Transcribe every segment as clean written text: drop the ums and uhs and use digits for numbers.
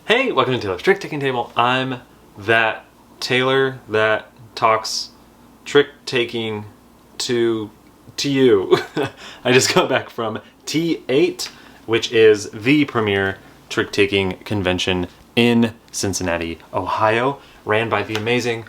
Hey, welcome to Taylor's Trick Taking Table. I'm that Taylor that talks trick taking to you. I just got back from T8, which is the premier trick taking convention in Cincinnati, Ohio, ran by the amazing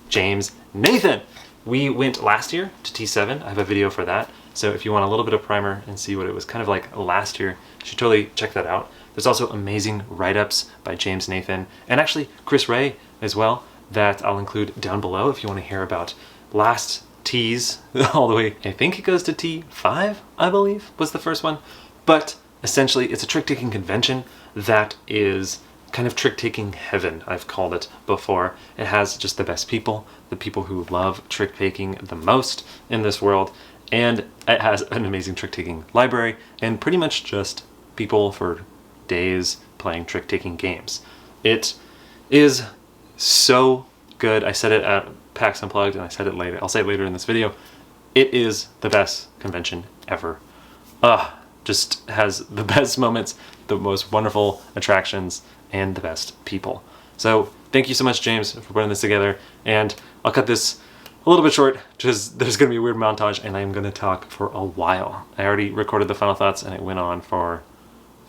James Nathan. We went last year to T7. I have a video for that. So if you want a little bit of primer and see what it was kind of like last year, you should totally check that out. There's also amazing write-ups by James Nathan and actually Chris Wray as well that I'll include down below if you want to hear about last T's all the way. I think it goes to T5, I believe, was the first one. But essentially, it's a trick-taking convention that is kind of trick-taking heaven, I've called it before. It has just the best people, the people who love trick-taking the most in this world, and it has an amazing trick-taking library and pretty much just people for days playing trick-taking games. It is so good. I said it at PAX Unplugged and I said it later. I'll say it later in this video. It is the best convention ever. Just has the best moments, the most wonderful attractions, and the best people. So thank you so much, James, for putting this together. And I'll cut this a little bit short, just there's going to be a weird montage and I'm going to talk for a while. I already recorded the final thoughts and it went on for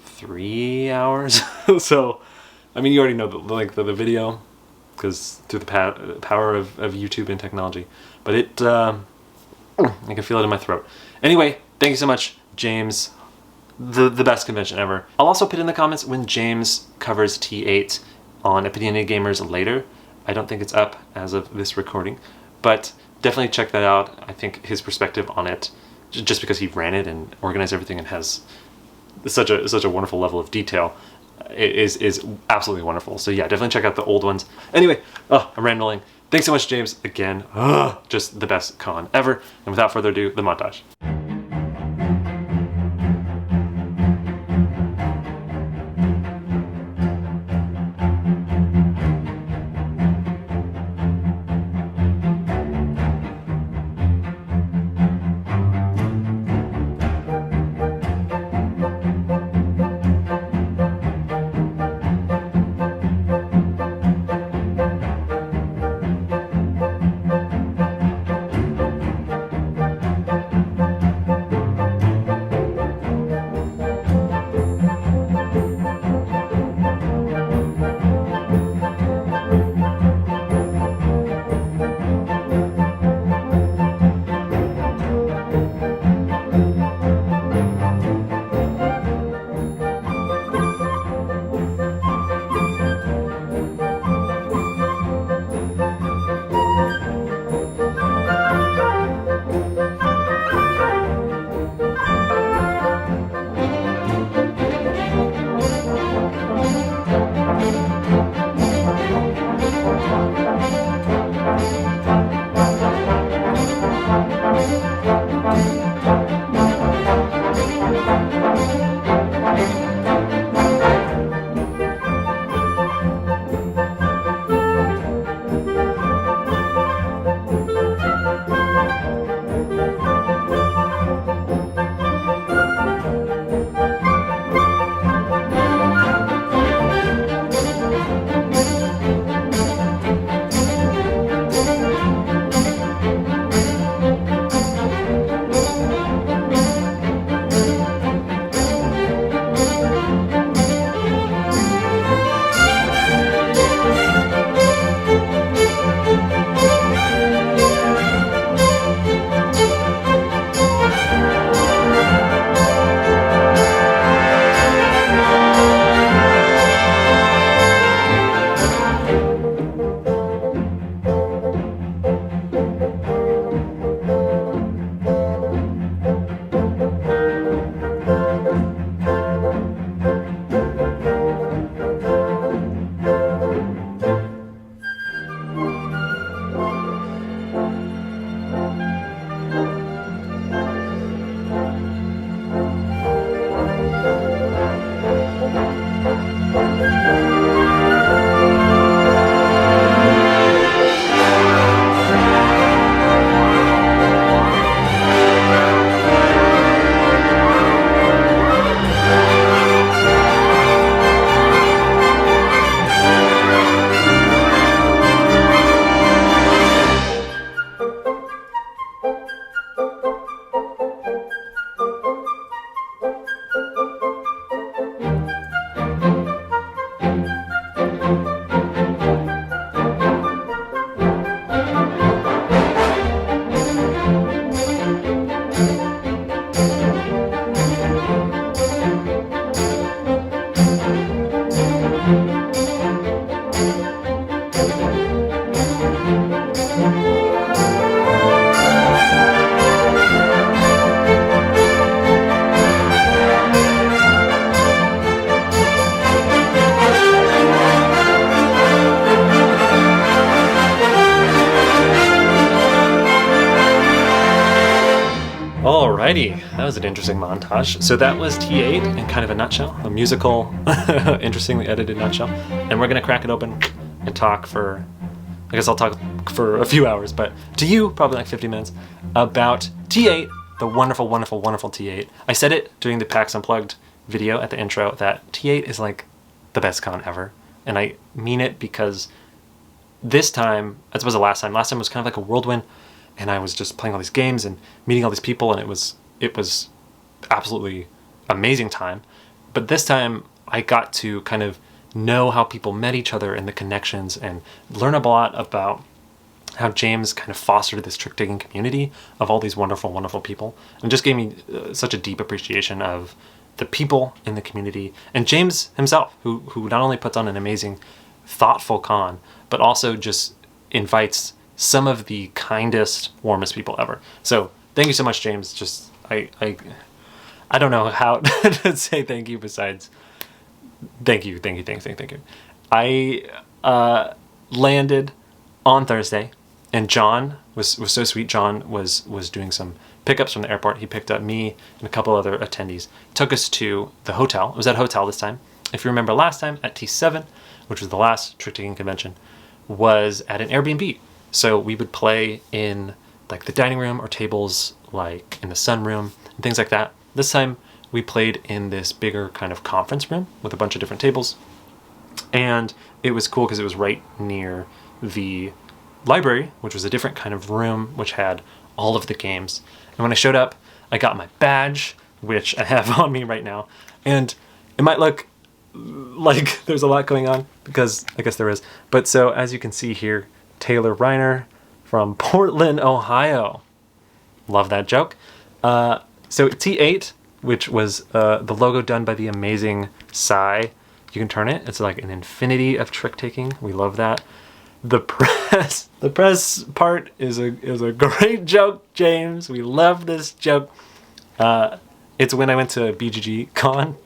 3 hours. So, I mean, you already know the length of the video because through the power of YouTube and technology. But it, I can feel it in my throat. Anyway, thank you so much, James. The best convention ever. I'll also put in the comments when James covers T8 on Opinionated Gamers later. I don't think it's up as of this recording, but definitely check that out. I think his perspective on it, just because he ran it and organized everything and has such a wonderful level of detail, is absolutely wonderful. So yeah, definitely check out the old ones. Anyway, I'm rambling. Thanks so much, James. Again, just the best con ever. And without further ado, the montage. Alrighty, that was an interesting montage. So that was T8 in kind of a nutshell, a musical, interestingly edited nutshell. And we're gonna crack it open and talk for, I guess I'll talk for a few hours, but to you, probably like 50 minutes, about T8, the wonderful, wonderful, wonderful T8. I said it during the PAX Unplugged video at the intro that T8 is like the best con ever. And I mean it because this time, as was the last time was kind of like a whirlwind, and I was just playing all these games and meeting all these people, and it was absolutely amazing time. But this time I got to kind of know how people met each other and the connections, and learn a lot about how James kind of fostered this trick-taking community of all these wonderful, wonderful people, and just gave me such a deep appreciation of the people in the community, and James himself, who not only puts on an amazing, thoughtful con, but also just invites some of the kindest, warmest people ever. So thank you so much, James. Just I don't know how to say thank you besides thank you. I landed on Thursday, and John was so sweet. John was doing some pickups from the airport. He picked up me and a couple other attendees, took us to the hotel. It was at a hotel this time. If you remember last time at T7, which was the last trick-taking convention, was at an Airbnb. So we would play in like the dining room or tables like in the sunroom and things like that. This time we played in this bigger kind of conference room with a bunch of different tables. And it was cool because it was right near the library, which was a different kind of room, which had all of the games. And when I showed up, I got my badge, which I have on me right now. And it might look like there's a lot going on, because I guess there is. But so as you can see here, Taylor Reiner from Portland, Ohio. Love that joke. So T8, which was the logo done by the amazing Sai. You can turn it. It's like an infinity of trick-taking. We love that. The press part is a great joke, James. We love this joke. It's when I went to BGG Con,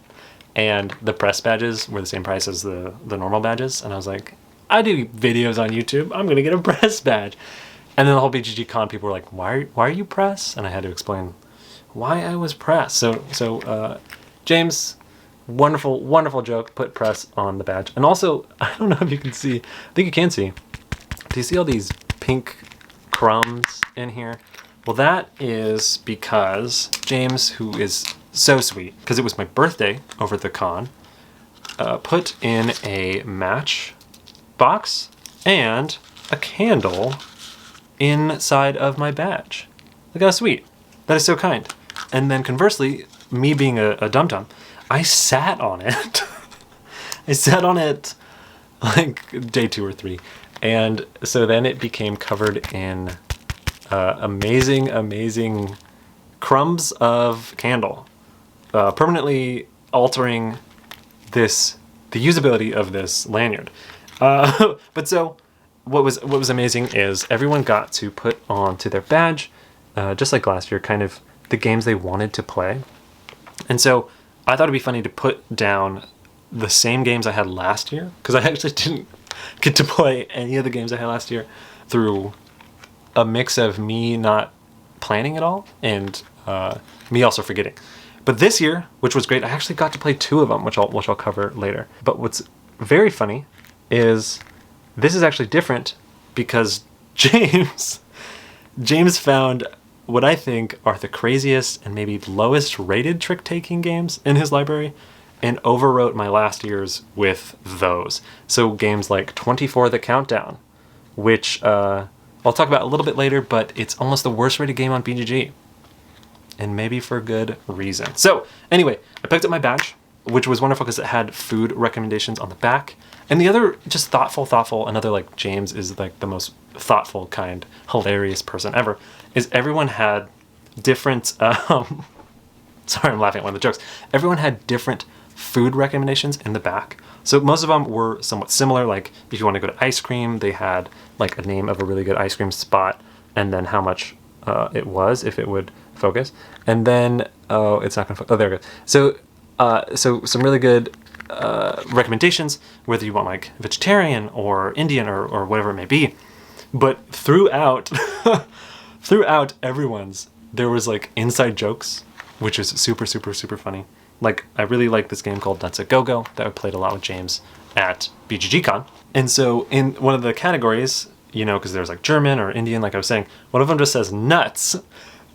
and the press badges were the same price as the normal badges, and I was like, I do videos on YouTube, I'm gonna get a press badge. And then the whole BGG Con people were like, why are you press? And I had to explain why I was press. So James, wonderful, wonderful joke, put press on the badge. And also, I don't know if you can see, I think you can see, do you see all these pink crumbs in here? Well, that is because James, who is so sweet, because it was my birthday over at the con, put in a match box and a candle inside of my badge. Look how sweet. That is so kind. And then conversely, me being a dum-dum, I sat on it. I sat on it like day 2 or 3. And so then it became covered in amazing crumbs of candle, permanently altering the usability of this lanyard. But so what was amazing is everyone got to put onto their badge, just like last year, kind of the games they wanted to play. And so I thought it'd be funny to put down the same games I had last year, because I actually didn't get to play any of the games I had last year, through a mix of me not planning at all and me also forgetting. But this year, which was great, I actually got to play 2 of them, which I'll cover later. But what's very funny is this is actually different because James found what I think are the craziest and maybe lowest rated trick-taking games in his library, and overwrote my last year's with those. So games like 24 The Countdown, which I'll talk about a little bit later, but it's almost the worst rated game on BGG. And maybe for good reason. So anyway, I picked up my badge, which was wonderful because it had food recommendations on the back. And the other, just thoughtful, another like James is like the most thoughtful, kind, hilarious person ever, is everyone had different, sorry, I'm laughing at one of the jokes. Everyone had different food recommendations in the back. So most of them were somewhat similar. Like if you want to go to ice cream, they had like a name of a really good ice cream spot and then how much it was, if it would focus. And then, oh, it's not gonna, oh, there it goes. So some really good recommendations, whether you want like vegetarian or Indian or whatever it may be. But throughout everyone's there was like inside jokes, which is super, super, super funny. Like, I really like this game called That's a GoGo that I played a lot with James at BGGCon. And so in one of the categories, you know, because there's like German or Indian, like I was saying, one of them just says nuts.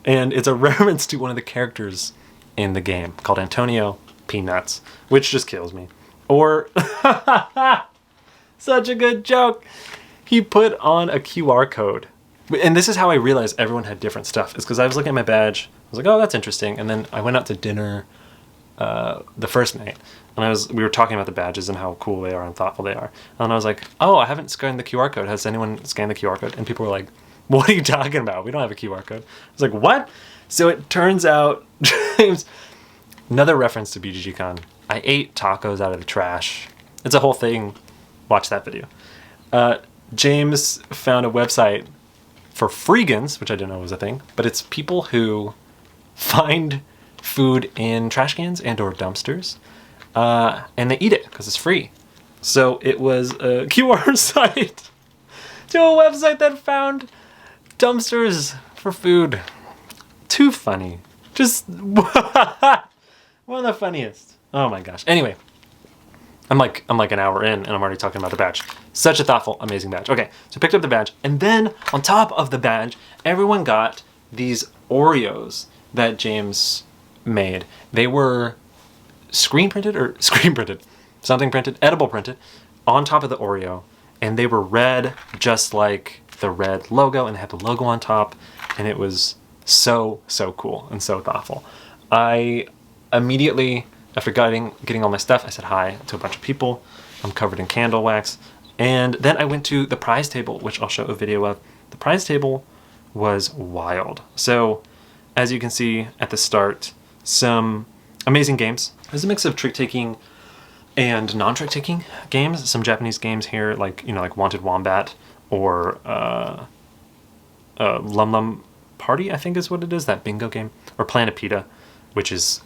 And it's a reference to one of the characters in the game called Antonio Peanuts, which just kills me. Or, such a good joke. He put on a QR code. And this is how I realized everyone had different stuff. Is because I was looking at my badge. I was like, oh, that's interesting. And then I went out to dinner the first night. And we were talking about the badges and how cool they are and thoughtful they are. And I was like, oh, I haven't scanned the QR code. Has anyone scanned the QR code? And people were like, what are you talking about? We don't have a QR code. I was like, what? So it turns out, James, another reference to BGGCon. I ate tacos out of the trash. It's a whole thing. Watch that video. James found a website for freegans, which I didn't know was a thing, but it's people who find food in trash cans and or dumpsters, and they eat it because it's free. So it was a QR site to a website that found dumpsters for food. Too funny. Just one of the funniest. Oh my gosh. Anyway, I'm like an hour in and I'm already talking about the badge. Such a thoughtful, amazing badge. Okay, so I picked up the badge, and then on top of the badge, everyone got these Oreos that James made. They were screen printed, edible printed, on top of the Oreo, and they were red, just like the red logo, and they had the logo on top, and it was so, so cool and so thoughtful. I immediately, after getting all my stuff, I said hi to a bunch of people. I'm covered in candle wax. And then I went to the prize table, which I'll show a video of. The prize table was wild. So, as you can see at the start, some amazing games. There's a mix of trick-taking and non-trick-taking games. Some Japanese games here, like, you know, like Wanted Wombat or Lum Lum Party, I think is what it is, that bingo game. Or Planetpita, which is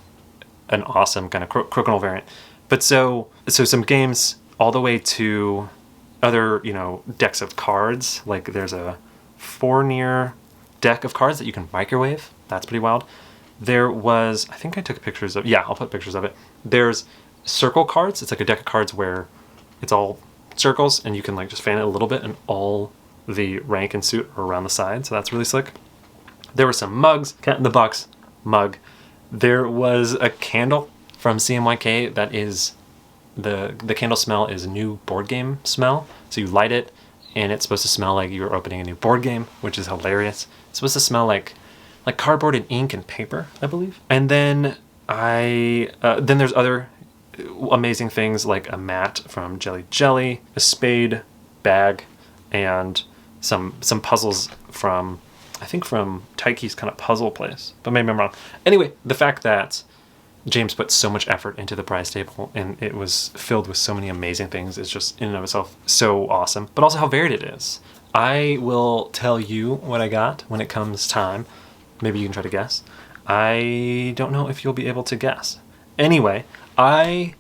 an awesome kind of crokinole variant. But so some games all the way to other, you know, decks of cards. Like there's a 4-near deck of cards that you can microwave. That's pretty wild. There was, I think I took pictures of, yeah, I'll put pictures of it. There's circle cards. It's like a deck of cards where it's all circles and you can like just fan it a little bit and all the rank and suit are around the side. So that's really slick. There were some mugs, Cat in the Box mug. There was a candle from CMYK that is, the candle smell is a new board game smell. So you light it and it's supposed to smell like you're opening a new board game, which is hilarious. It's supposed to smell like cardboard and ink and paper, I believe. And then then there's other amazing things like a mat from Jelly Jelly, a spade bag, and some puzzles from, I think from Taiki's kind of puzzle place, but maybe I'm wrong. Anyway, the fact that James put so much effort into the prize table and it was filled with so many amazing things is just in and of itself so awesome, but also how varied it is. I will tell you what I got when it comes time. Maybe you can try to guess. I don't know if you'll be able to guess. Anyway, I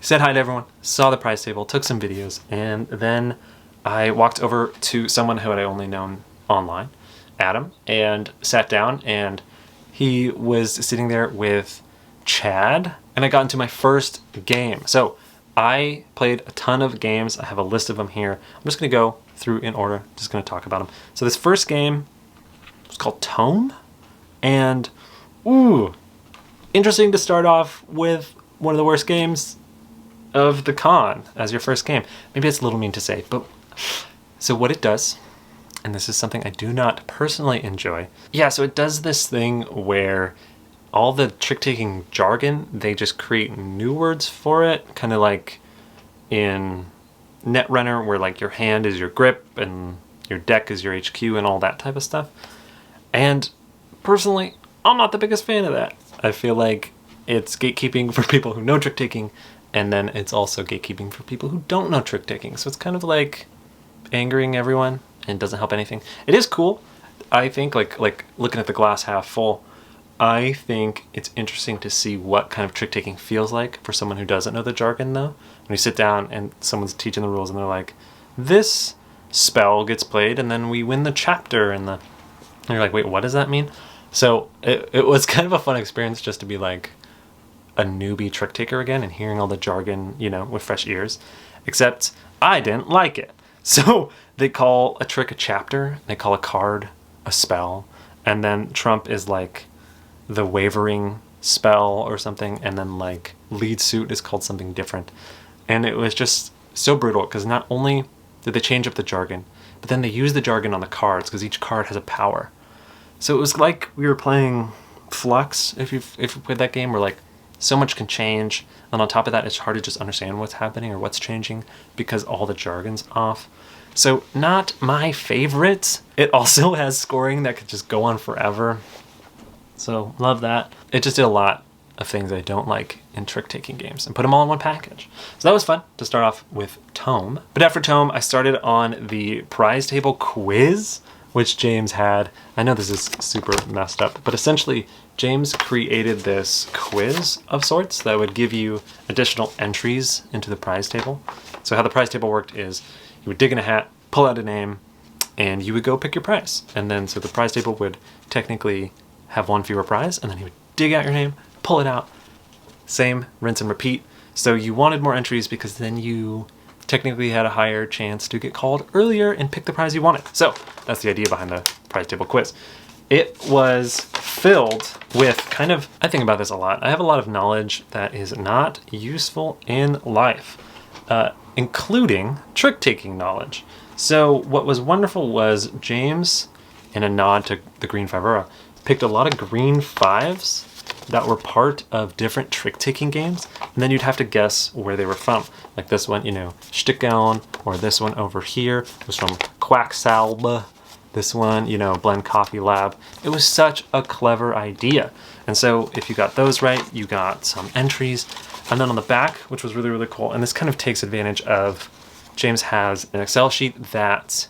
said hi to everyone, saw the prize table, took some videos, and then I walked over to someone who had I only known online, Adam, and sat down, and he was sitting there with Chad, and I got into my first game. So I played a ton of games. I have a list of them here. I'm just going to go through in order, just going to talk about them. So this first game was called Tome, and ooh, interesting to start off with one of the worst games of the con as your first game. Maybe it's a little mean to say, but so what it does, and this is something I do not personally enjoy. Yeah, so it does this thing where all the trick-taking jargon, they just create new words for it, kind of like in Netrunner, where like your hand is your grip and your deck is your HQ and all that type of stuff. And personally, I'm not the biggest fan of that. I feel like it's gatekeeping for people who know trick-taking, and then it's also gatekeeping for people who don't know trick-taking. So it's kind of like angering everyone and doesn't help anything. It is cool. I think like looking at the glass half full, I think it's interesting to see what kind of trick-taking feels like for someone who doesn't know the jargon, though. When you sit down and someone's teaching the rules and they're like, this spell gets played and then we win the chapter, and you're like, wait, what does that mean? So it was kind of a fun experience just to be like a newbie trick taker again and hearing all the jargon, you know, with fresh ears. Except I didn't like it. So they call a trick a chapter, they call a card a spell, and then trump is like the wavering spell or something, and then like lead suit is called something different. And it was just so brutal because not only did they change up the jargon, but then they use the jargon on the cards because each card has a power. So it was like we were playing Flux, if you played that game, where like so much can change, and on top of that it's hard to just understand what's happening or what's changing because all the jargon's off. So not my favorite. It also has scoring that could just go on forever. So love that. It just did a lot of things I don't like in trick-taking games and put them all in one package. So that was fun to start off with Tome. But after Tome, I started on the prize table quiz, which James had. I know this is super messed up, but essentially James created this quiz of sorts that would give you additional entries into the prize table. So how the prize table worked is you would dig in a hat, pull out a name, and you would go pick your prize. And then so the prize table would technically have one fewer prize, and then you would dig out your name, pull it out, same, rinse and repeat. So you wanted more entries because then you technically had a higher chance to get called earlier and pick the prize you wanted. So that's the idea behind the prize table quiz. It was filled with kind of, I think about this a lot. I have a lot of knowledge that is not useful in life, including trick-taking knowledge. So what was wonderful was James, in a nod to the green Fivura, picked a lot of green fives that were part of different trick-taking games, and then you'd have to guess where they were from. Like this one, you know, Stichon, or this one over here was from Quacksalbe. This one, you know, Blend Coffee Lab. It was such a clever idea. And so if you got those right, you got some entries. And then on the back, which was really, really cool, and this kind of takes advantage of, James has an Excel sheet that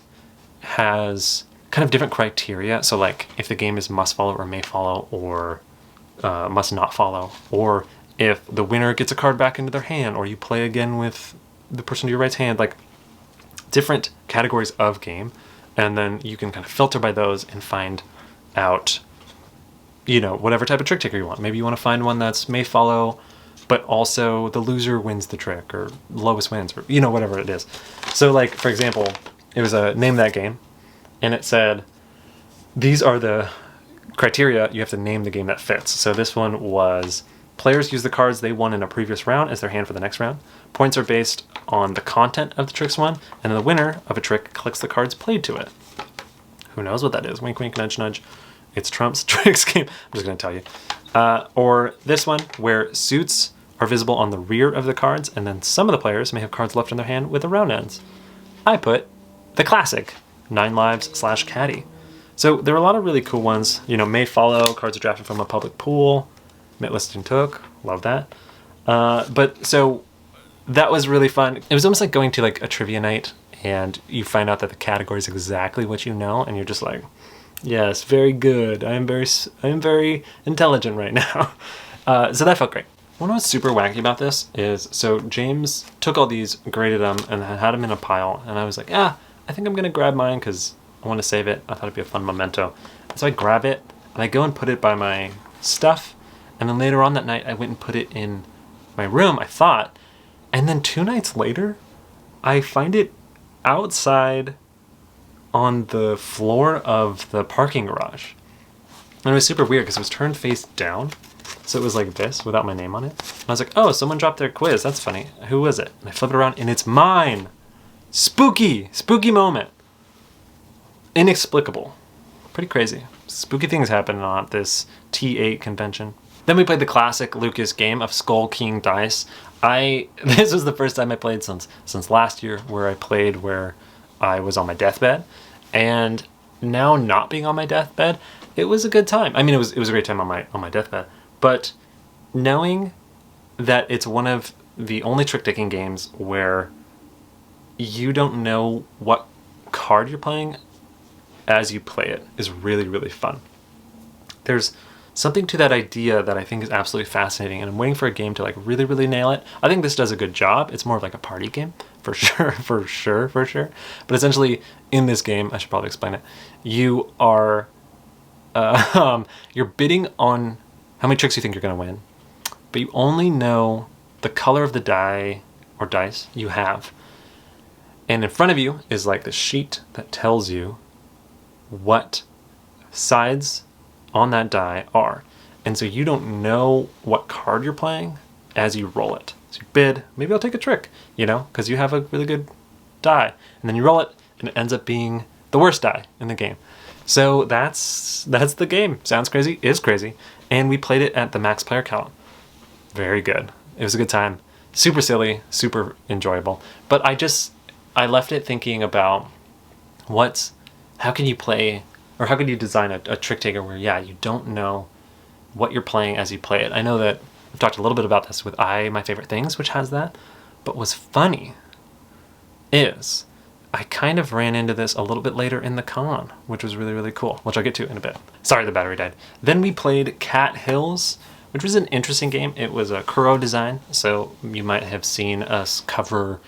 has kind of different criteria. So like if the game is must follow or may follow, or must not follow, or if the winner gets a card back into their hand, or you play again with the person to your right's hand, like different categories of game. And then you can kind of filter by those and find out, you know, whatever type of trick taker you want. Maybe you want to find one that's may follow, but also the loser wins the trick, or lowest wins, or, you know, whatever it is. So like, for example, it was a name that game, and it said, these are the criteria, you have to name the game that fits. So this one was, players use the cards they won in a previous round as their hand for the next round. Points are based on the content of the tricks won, and the winner of a trick clicks the cards played to it. Who knows what that is? Wink, wink, nudge, nudge. It's Trump's tricks game. I'm just going to tell you. Or this one, where suits are visible on the rear of the cards, and then some of the players may have cards left in their hand with the round ends. I put the classic 9 lives / caddy. So there are a lot of really cool ones. You know, may follow, cards are drafted from a public pool. Mitt listing took, love that. But so that was really fun. It was almost like going to like a trivia night, and you find out that the category is exactly what you know, and you're just like, yes, very good. I am very intelligent right now. So that felt great. What was super wacky about this is, so James took all these, graded them, and had them in a pile, and I was like, I think I'm gonna grab mine because I want to save it. I thought it'd be a fun memento. So I grab it, and I go and put it by my stuff, and then later on that night, I went and put it in my room, I thought, and then 2 nights later, I find it outside on the floor of the parking garage. And it was super weird because it was turned face down. So it was like this without my name on it. And I was like, oh, someone dropped their quiz. That's funny. Who was it? And I flip it around and it's mine. Spooky moment. Inexplicable. Pretty crazy. Spooky things happen on this T8 convention. Then we played the classic Lucas game of Skull King Dice. This was the first time I played since last year, where I played where I was on my deathbed. And now not being on my deathbed, it was a good time. I mean, it was a great time on my deathbed. But knowing that it's one of the only trick-taking games where you don't know what card you're playing as you play it is really, really fun. There's something to that idea that I think is absolutely fascinating, and I'm waiting for a game to like really, really nail it. I think this does a good job. It's more of like a party game, for sure. But essentially, in this game, I should probably explain it, you are You're bidding on how many tricks you think you're going to win, but you only know the color of the die or dice you have. And in front of you is like the sheet that tells you what sides on that die are. And so you don't know what card you're playing as you roll it. So you bid, maybe I'll take a trick, you know, because you have a really good die. And then you roll it, and it ends up being the worst die in the game. So that's the game. Sounds crazy, is crazy. And we played it at the max player count. Very good. It was a good time. Super silly, super enjoyable. But I left it thinking about how can you play, or how can you design a trick taker where, yeah, you don't know what you're playing as you play it. I know that I've talked a little bit about this with My Favorite Things, which has that. But what's funny is I kind of ran into this a little bit later in the con, which was really, really cool, which I'll get to in a bit. Sorry, the battery died. Then we played Cat Hills, which was an interesting game. It was a Kuro design, so you might have seen us cover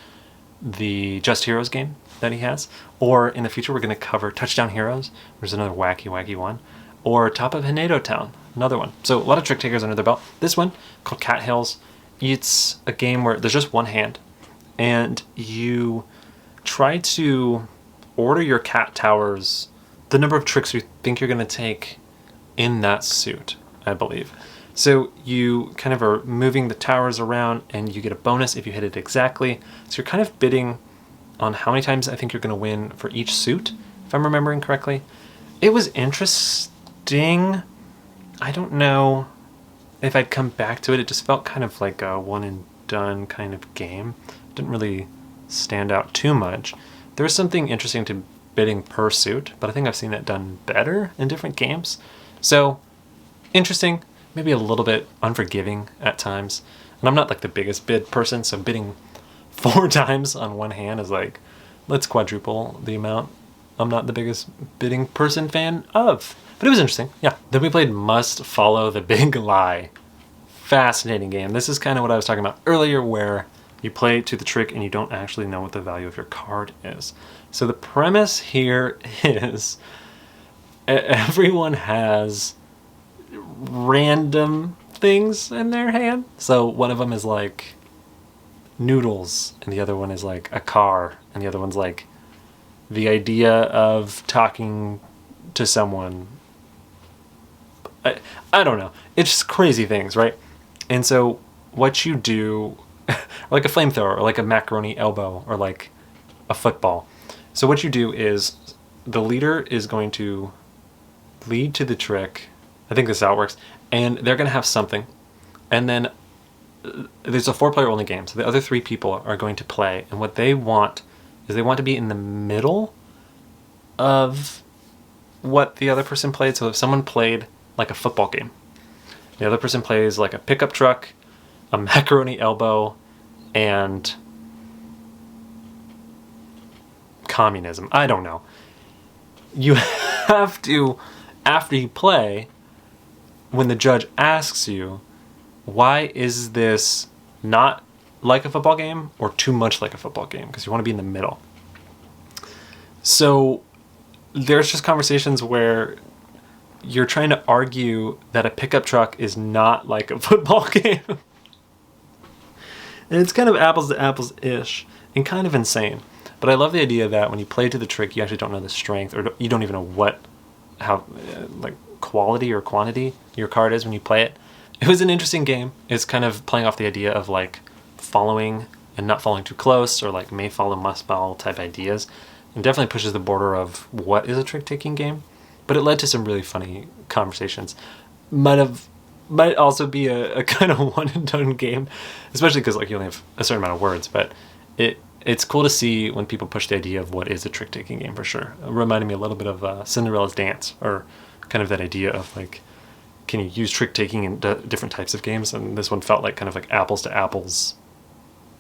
the Just Heroes game that he has. Or in the future, we're going to cover Touchdown Heroes, which is another wacky one. Or Top of Hanedo Town, another one. So a lot of trick takers under their belt. This one, called Cat Hills, it's a game where there's just one hand, and you try to order your cat towers, the number of tricks you think you're going to take in that suit, I believe. So you kind of are moving the towers around, and you get a bonus if you hit it exactly. So you're kind of bidding on how many times I think you're going to win for each suit, if I'm remembering correctly. It was interesting. I don't know if I'd come back to it. It just felt kind of like a one and done kind of game. It didn't really stand out too much. There was something interesting to bidding per suit, but I think I've seen it done better in different games. So interesting, maybe a little bit unforgiving at times. And I'm not like the biggest bid person, so bidding 4 times on one hand is like, let's quadruple the amount I'm not the biggest bidding person fan of. But it was interesting, yeah. Then we played Must Follow the Big Lie. Fascinating game. This is kind of what I was talking about earlier, where you play to the trick and you don't actually know what the value of your card is. So the premise here is everyone has random things in their hand. So one of them is like noodles, and the other one is like a car, and the other one's like the idea of talking to someone. I don't know. It's just crazy things, right? And so what you do, like a flamethrower, or like a macaroni elbow, or like a football. So what you do is the leader is going to lead to the trick. I think this is how it works. And they're going to have something. And then there's a 4-player only game. So the other 3 people are going to play. And what they want is they want to be in the middle of what the other person played. So if someone played like a football game, the other person plays like a pickup truck, a macaroni elbow, and communism. I don't know. You have to, after you play, when the judge asks you, why is this not like a football game or too much like a football game? Because you want to be in the middle. So there's just conversations where you're trying to argue that a pickup truck is not like a football game. And it's kind of apples to apples-ish and kind of insane. But I love the idea that when you play to the trick, you actually don't know the strength, or you don't even know how quality or quantity your card is when you play it. It was an interesting game. It's kind of playing off the idea of like following and not following too close, or like may follow, must follow type ideas. And definitely pushes the border of what is a trick-taking game. But it led to some really funny conversations. Might also be a kind of one and done game, especially because like you only have a certain amount of words. But it's cool to see when people push the idea of what is a trick-taking game for sure. It reminded me a little bit of Cinderella's Dance, or kind of that idea of like, can you use trick-taking in different types of games? And this one felt like kind of like apples to apples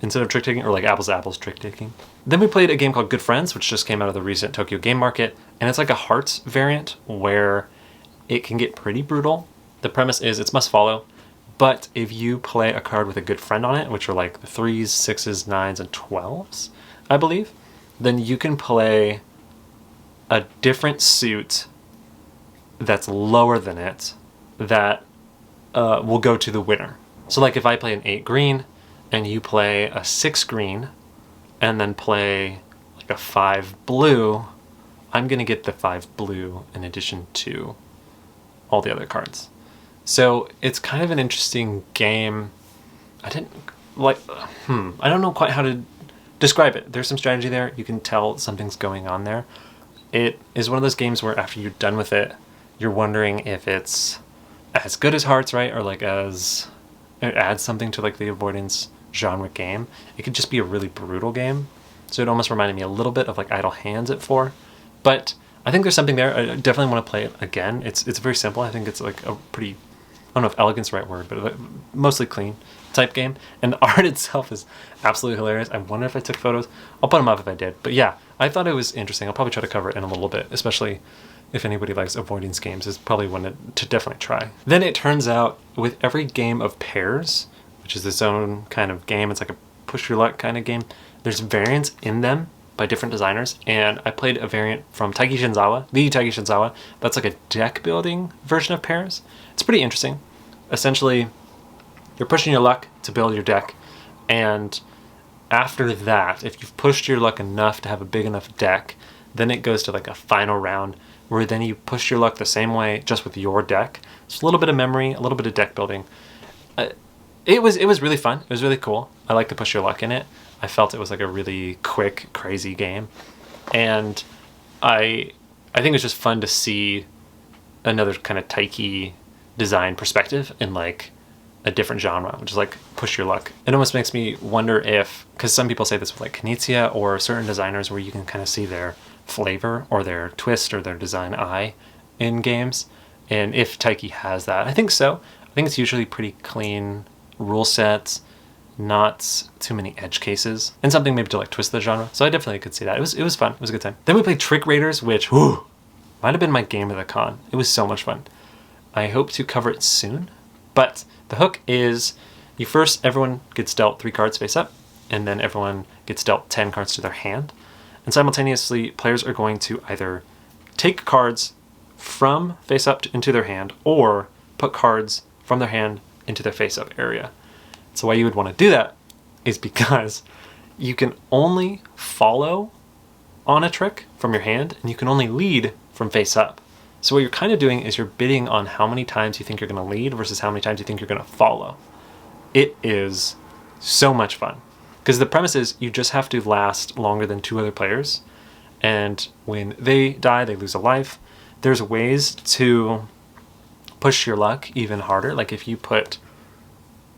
instead of trick-taking, or like apples to apples trick-taking. Then we played a game called Good Friends, which just came out of the recent Tokyo Game Market, and it's like a Hearts variant where it can get pretty brutal. The premise is it's must follow, but if you play a card with a good friend on it, which are like the 3s, 6s, 9s, and 12s, I believe, then you can play a different suit that's lower than it that will go to the winner. So like if I play an 8 green and you play a 6 green and then play like a 5 blue, I'm gonna get the 5 blue in addition to all the other cards. So it's kind of an interesting game. I don't know quite how to describe it. There's some strategy there. You can tell something's going on there. It is one of those games where after you're done with it, you're wondering if it's as good as Hearts, right? Or like as it adds something to like the avoidance genre game. It could just be a really brutal game. So it almost reminded me a little bit of like Idle Hands at 4. But I think there's something there. I definitely want to play it again. It's very simple. I think it's like a pretty, I don't know if elegant's the right word, but mostly clean type game. And the art itself is absolutely hilarious. I wonder if I took photos. I'll put them up if I did. But yeah, I thought it was interesting. I'll probably try to cover it in a little bit, especially if anybody likes avoidance games. Is probably one to definitely try. Then it turns out with every game of pairs, which is its own kind of game, it's like a push your luck kind of game, there's variants in them by different designers, and I played a variant from Taiki Shinzawa, that's like a deck building version of pairs. It's pretty interesting. Essentially, you're pushing your luck to build your deck, and after that, if you've pushed your luck enough to have a big enough deck, then it goes to like a final round where then you push your luck the same way just with your deck. It's a little bit of memory, a little bit of deck building. It was really fun. It was really cool. I like to push your luck in it. I felt it was like a really quick, crazy game. And I think it was just fun to see another kind of Taiki design perspective in like a different genre, which is like push your luck. It almost makes me wonder if, because some people say this with like Knizia or certain designers where you can kind of see their flavor or their twist or their design eye in games. And if Taiki has that, I think so. I think it's usually pretty clean rule sets, not too many edge cases, and something maybe to like twist the genre. So I definitely could see that. It was fun. It was a good time. Then we played Trick Raiders, which might have been my game of the con. It was so much fun. I hope to cover it soon. But the hook is everyone gets dealt 3 cards face up, and then everyone gets dealt 10 cards to their hand. And simultaneously, players are going to either take cards from face up into their hand or put cards from their hand into their face up area. So why you would want to do that is because you can only follow on a trick from your hand and you can only lead from face up. So what you're kind of doing is you're bidding on how many times you think you're going to lead versus how many times you think you're going to follow. It is so much fun because the premise is you just have to last longer than 2 other players, and when they die, they lose a life. There's ways to push your luck even harder. Like if you put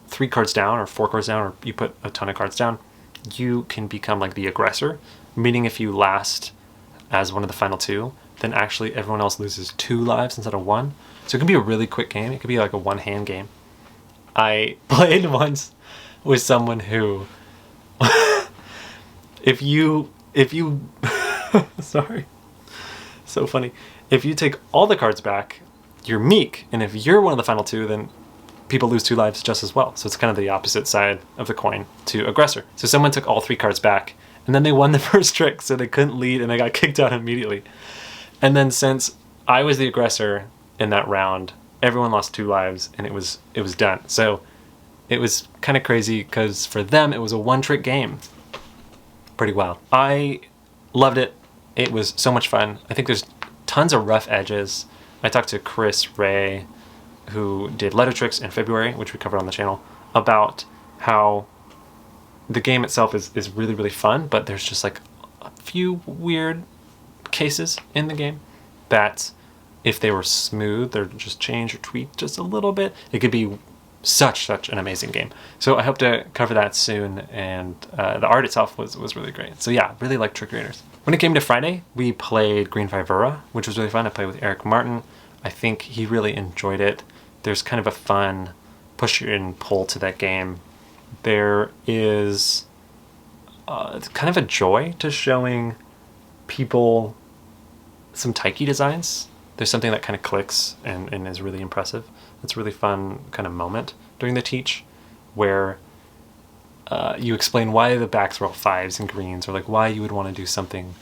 3 cards down or 4 cards down, or you put a ton of cards down, you can become like the aggressor, meaning if you last as one of the final 2, then actually everyone else loses 2 lives instead of 1. So it can be a really quick game. It could be like a one-hand game. I played once with someone who, if you sorry, so funny. If you take all the cards back, you're meek, and if you're one of the final 2, then people lose 2 lives just as well. So it's kind of the opposite side of the coin to aggressor. So someone took all 3 cards back, and then they won the first trick, so they couldn't lead, and they got kicked out immediately. And then since I was the aggressor in that round, everyone lost 2 lives, and it was done. So it was kind of crazy, because for them, it was a 1-trick game. Pretty wild. I loved it. It was so much fun. I think there's tons of rough edges. I talked to Wray, who did Letter Tricks in February, which we covered on the channel, about how the game itself is really, really fun, but there's just like a few weird cases in the game that if they were smooth or just change or tweak just a little bit, it could be such an amazing game. So I hope to cover that soon, and the art itself was really great. So yeah, really like Trick Raiders. When it came to Friday, we played Green Fivura, which was really fun. I played with Eric Martin. I think he really enjoyed it. There's kind of a fun push and pull to that game. There is kind of a joy to showing people some Taiki designs. There's something that kind of clicks and is really impressive. It's a really fun kind of moment during the teach where you explain why the backs are all 5s and greens, or like why you would want to do something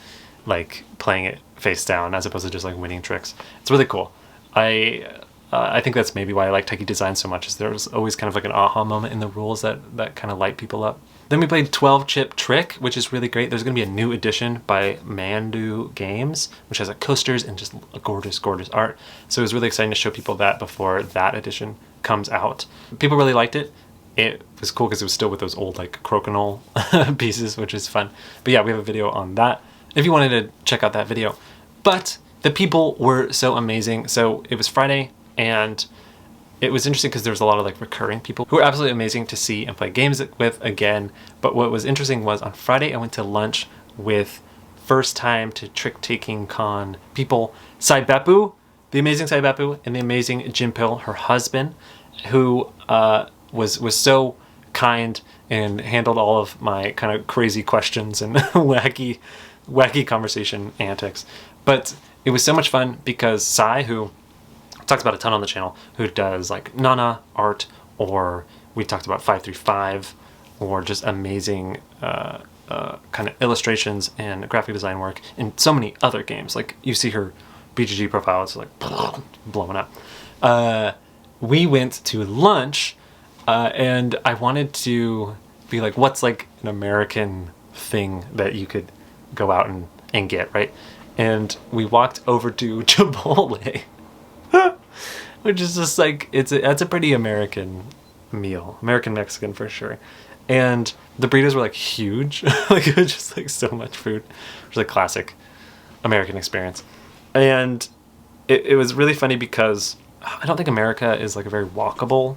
like playing it face down as opposed to just like winning tricks. It's really cool. I think that's maybe why I like Taiki design so much, is there's always kind of like an aha moment in the rules that kind of light people up. Then we played 12 Chip Trick, which is really great. There's going to be a new edition by Mandu Games, which has like coasters and just gorgeous, gorgeous art. So it was really exciting to show people that before that edition comes out. People really liked it. It was cool because it was still with those old like crokinole pieces, which is fun. But yeah, we have a video on that if you wanted to check out that video. But the people were so amazing. So it was Friday, and it was interesting because there was a lot of like recurring people who were absolutely amazing to see and play games with again. But what was interesting was on Friday I went to lunch with first time to trick-taking con people, Sai Beppu, the amazing Sai Beppu, and the amazing Jinpil, her husband, who was so kind and handled all of my kind of crazy questions and wacky conversation antics. But it was so much fun because Sai, who talks about a ton on the channel, who does like Nana art, or we talked about 535, or just amazing kind of illustrations and graphic design work in so many other games. Like you see her BGG profile, it's like blowing up. We went to lunch, and I wanted to be like, what's like an American thing that you could go out and get, right? And we walked over to Chipotle, which is just like, that's a pretty American meal, American Mexican for sure. And the burritos were like huge, like it was just like so much food. It was like classic American experience. And it was really funny because I don't think America is like a very walkable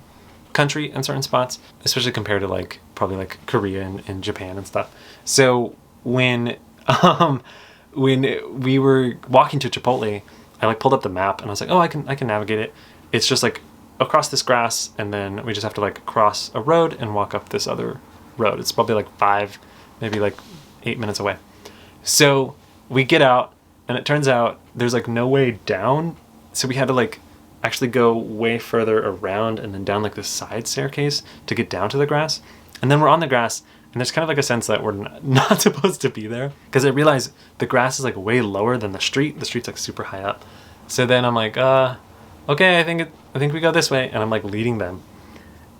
country in certain spots, especially compared to like probably like Korea and Japan and stuff. So when we were walking to Chipotle, I like pulled up the map and I was like, oh, I can navigate it. It's just like across this grass, and then we just have to like cross a road and walk up this other road. It's probably like 5, maybe like 8 minutes away. So we get out, and it turns out there's like no way down. So we had to like actually go way further around and then down like this side staircase to get down to the grass. And then we're on the grass, and there's kind of like a sense that we're not supposed to be there, because I realized the grass is like way lower than the street. The street's like super high up. So then I'm like, okay, I think we go this way, and I'm like leading them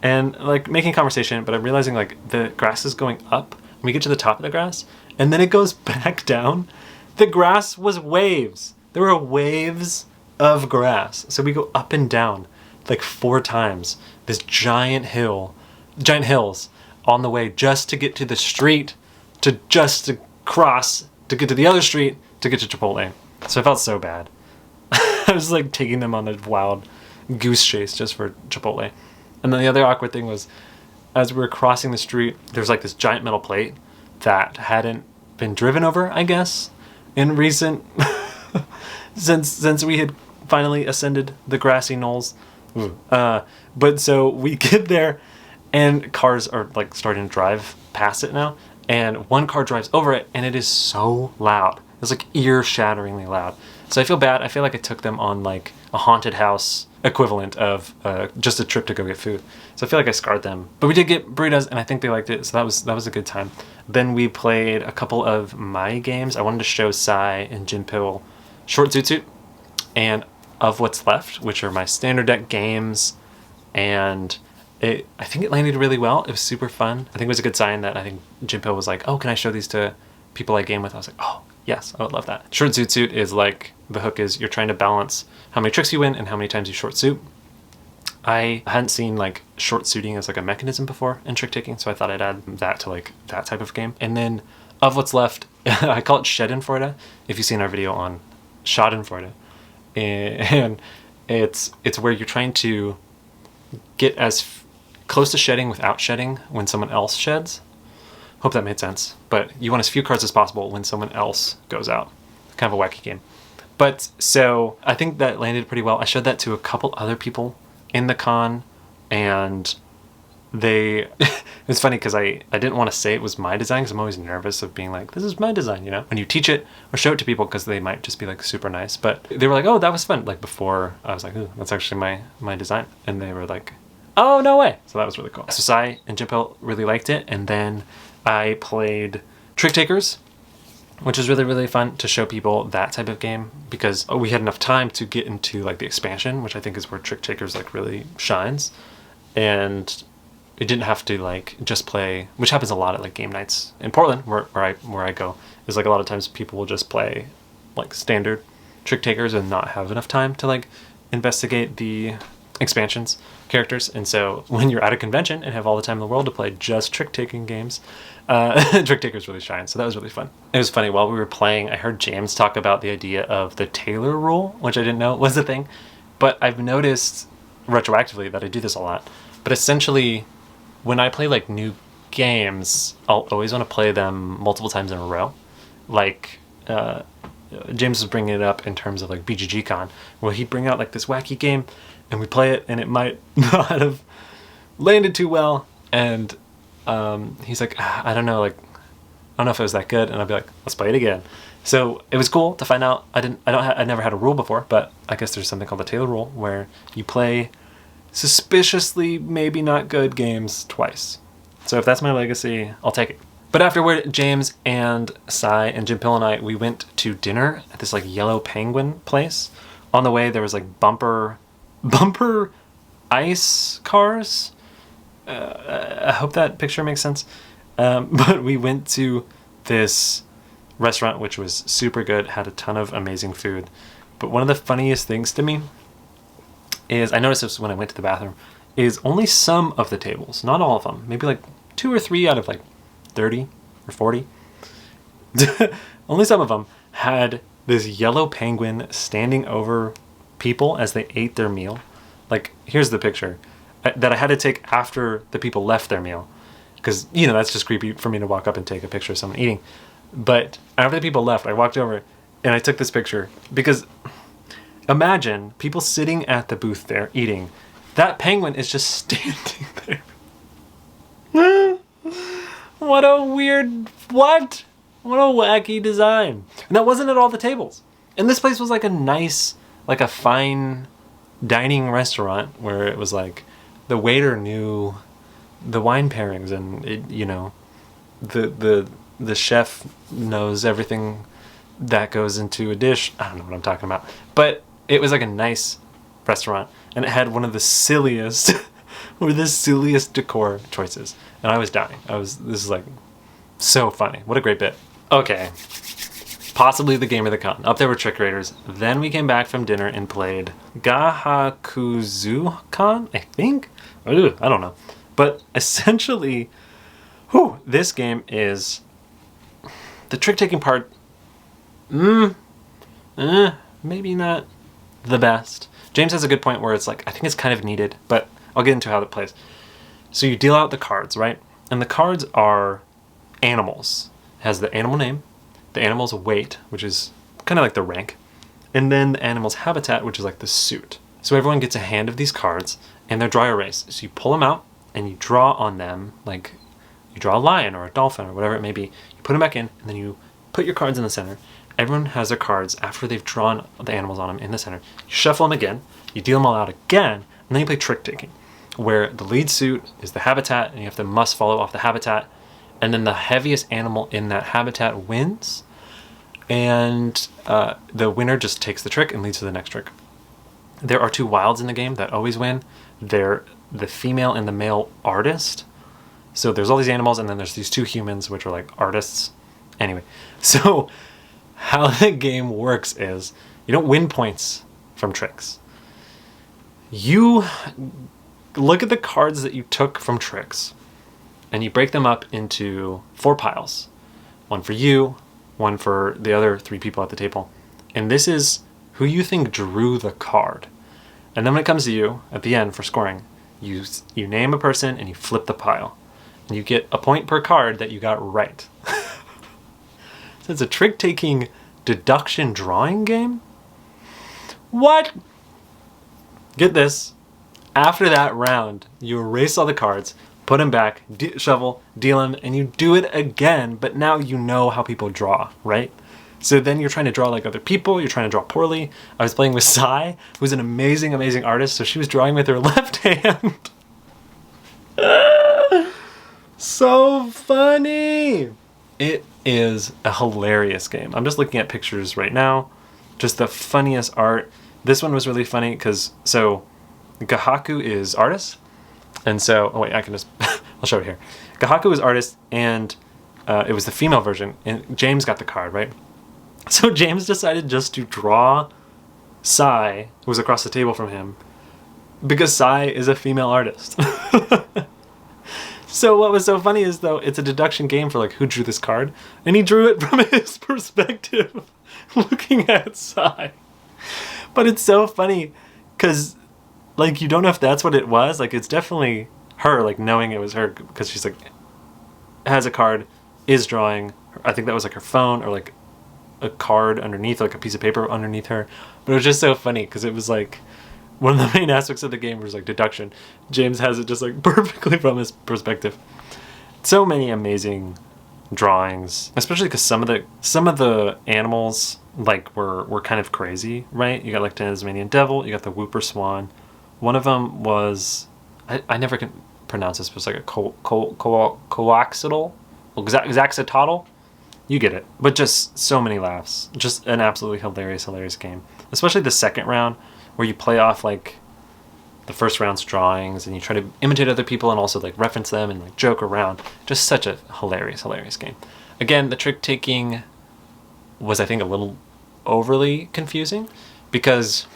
and like making conversation, but I'm realizing like the grass is going up. We get to the top of the grass, and then it goes back down. The grass was waves. There were waves of grass. So we go up and down like 4 times this giant hills on the way just to get to the street, to cross, to get to the other street, to get to Chipotle. So I felt so bad. I was like taking them on a wild goose chase just for Chipotle. And then the other awkward thing was, as we were crossing the street, there's like this giant metal plate that hadn't been driven over, I guess, in recent since we had finally ascended the grassy knolls. But so we get there, and cars are like starting to drive past it now, and one car drives over it, and it is so loud. It's like ear-shatteringly loud. So I feel bad. I feel like I took them on like a haunted house equivalent of just a trip to go get food. So I feel like I scarred them. But we did get burritos, and I think they liked it, so that was a good time. Then we played a couple of my games. I wanted to show Sai and Jinpil Short Zoot Suit and Of What's Left, which are my standard deck games, and I think it landed really well. It was super fun. I think it was a good sign that I think Jinpil was like, oh, can I show these to people I game with? I was like, oh, yes, I would love that. Short Zoot Suit is like, the hook is you're trying to balance how many tricks you win and how many times you short suit. I hadn't seen like short suiting as like a mechanism before in trick taking, so I thought I'd add that to like that type of game. And then Of What's Left, I call it Schadenfreude, if you've seen our video on Schadenfreude. And it's where you're trying to get as close to shedding without shedding when someone else sheds. Hope that made sense. But you want as few cards as possible when someone else goes out. Kind of a wacky game. But so I think that landed pretty well. I showed that to a couple other people in the con, and they it's funny because I didn't want to say it was my design, because I'm always nervous of being like, this is my design, you know, when you teach it or show it to people, because they might just be like super nice. But they were like, oh, that was fun. Like before I was like, ooh, that's actually my design. And they were like, oh, no way. So that was really cool. So Sai and Jinpil really liked it. And then I played Tricktakers, which is really, really fun to show people that type of game, because we had enough time to get into like the expansion, which I think is where Tricktakers like really shines. And it didn't have to like just play, which happens a lot at like game nights in Portland, where I go, is like a lot of times people will just play like standard Tricktakers and not have enough time to like investigate the expansions characters. And so when you're at a convention and have all the time in the world to play just trick-taking games, Tricktakers really shine. So that was really fun. It was funny, while we were playing, I heard James talk about the idea of the Taylor rule, which I didn't know was a thing, but I've noticed retroactively that I do this a lot. But essentially, when I play like new games, I'll always want to play them multiple times in a row. Like James was bringing it up in terms of like BGG Con, where he'd bring out like this wacky game and we play it and it might not have landed too well, and he's like, I don't know, like I don't know if it was that good, and I'd be like, let's play it again. So it was cool to find out. I never had a rule before, but I guess there's something called the Taylor rule, where you play suspiciously maybe not good games twice. So if that's my legacy, I'll take it. But afterward, James and Sai and Jim Pill and I, we went to dinner at this like Yellow Penguin place. On the way, there was like bumper ice cars. I hope that picture makes sense. But we went to this restaurant, which was super good, had a ton of amazing food. But one of the funniest things to me is, I noticed this when I went to the bathroom, is only some of the tables, not all of them, maybe like 2 or 3 out of like 30 or 40, only some of them had this yellow penguin standing over people as they ate their meal. Like, here's the picture that I had to take after the people left their meal, because, you know, that's just creepy for me to walk up and take a picture of someone eating. But after the people left, I walked over and I took this picture, because imagine people sitting at the booth there eating. That penguin is just standing there. What a weird, what a wacky design. And that wasn't at all the tables. And this place was like a nice, like a fine dining restaurant, where it was like the waiter knew the wine pairings, and it, you know, the chef knows everything that goes into a dish. I don't know what I'm talking about. But it was like a nice restaurant, and it had one of the silliest decor choices. And I was dying. This is like so funny. What a great bit. Okay. Possibly the game of the con. Up there were Trick Raiders. Then we came back from dinner and played Gahakuzuhan, I think? Ooh, I don't know. But essentially, this game is the trick-taking part, maybe not the best. James has a good point where it's like, I think it's kind of needed, but I'll get into how it plays. So you deal out the cards, right? And the cards are animals. It has the animal name, the animal's weight, which is kind of like the rank, and then the animal's habitat, which is like the suit. So everyone gets a hand of these cards, and they're dry erase. So you pull them out, and you draw on them, like you draw a lion or a dolphin or whatever it may be. You put them back in, and then you put your cards in the center. Everyone has their cards after they've drawn the animals on them in the center. You shuffle them again, you deal them all out again, and then you play trick-taking, where the lead suit is the habitat, and you have to must follow off the habitat, and then the heaviest animal in that habitat wins, and the winner just takes the trick and leads to the next trick. There are 2 wilds in the game that always win. They're the female and the male artist. So there's all these animals, and then there's these 2 humans, which are like artists. Anyway, so how the game works is you don't win points from tricks. You look at the cards that you took from tricks, and you break them up into 4 piles. 1 for you, 1 for the other 3 people at the table. And this is who you think drew the card. And then when it comes to you, at the end for scoring, you name a person and you flip the pile. And you get a point per card that you got right. So it's a trick-taking deduction drawing game? What? Get this. After that round, you erase all the cards, put them back, shovel, deal them, and you do it again, but now you know how people draw, right? So then you're trying to draw like other people, you're trying to draw poorly. I was playing with Sai, who's an amazing, amazing artist, so she was drawing with her left hand. So funny! It is a hilarious game. I'm just looking at pictures right now. Just the funniest art. This one was really funny because, so Gahaku is artist. And so, oh wait, I can just, I'll show it here. Gahaku is artist, and it was the female version, and James got the card, right? So James decided just to draw Sai, who was across the table from him, because Sai is a female artist. So what was so funny is, though, it's a deduction game for like who drew this card, and he drew it from his perspective, looking at Sai. But it's so funny because, like, you don't know if that's what it was. Like, it's definitely her, like, knowing it was her, because she's like has a card, is drawing. I think that was like her phone, or like a card underneath, like a piece of paper underneath her. But it was just so funny because it was like one of the main aspects of the game was like deduction. James has it just like perfectly from his perspective. So many amazing drawings, especially because some of the animals like were kind of crazy, right? You got like Tasmanian devil, you got the whooper swan. One of them was, I never can pronounce this, but it's like a coaxial, Xactika. You get it. But just so many laughs. Just an absolutely hilarious game. Especially the second round, where you play off like the first round's drawings and you try to imitate other people and also like reference them and like joke around. Just such a hilarious game. Again, the trick taking was, I think, a little overly confusing because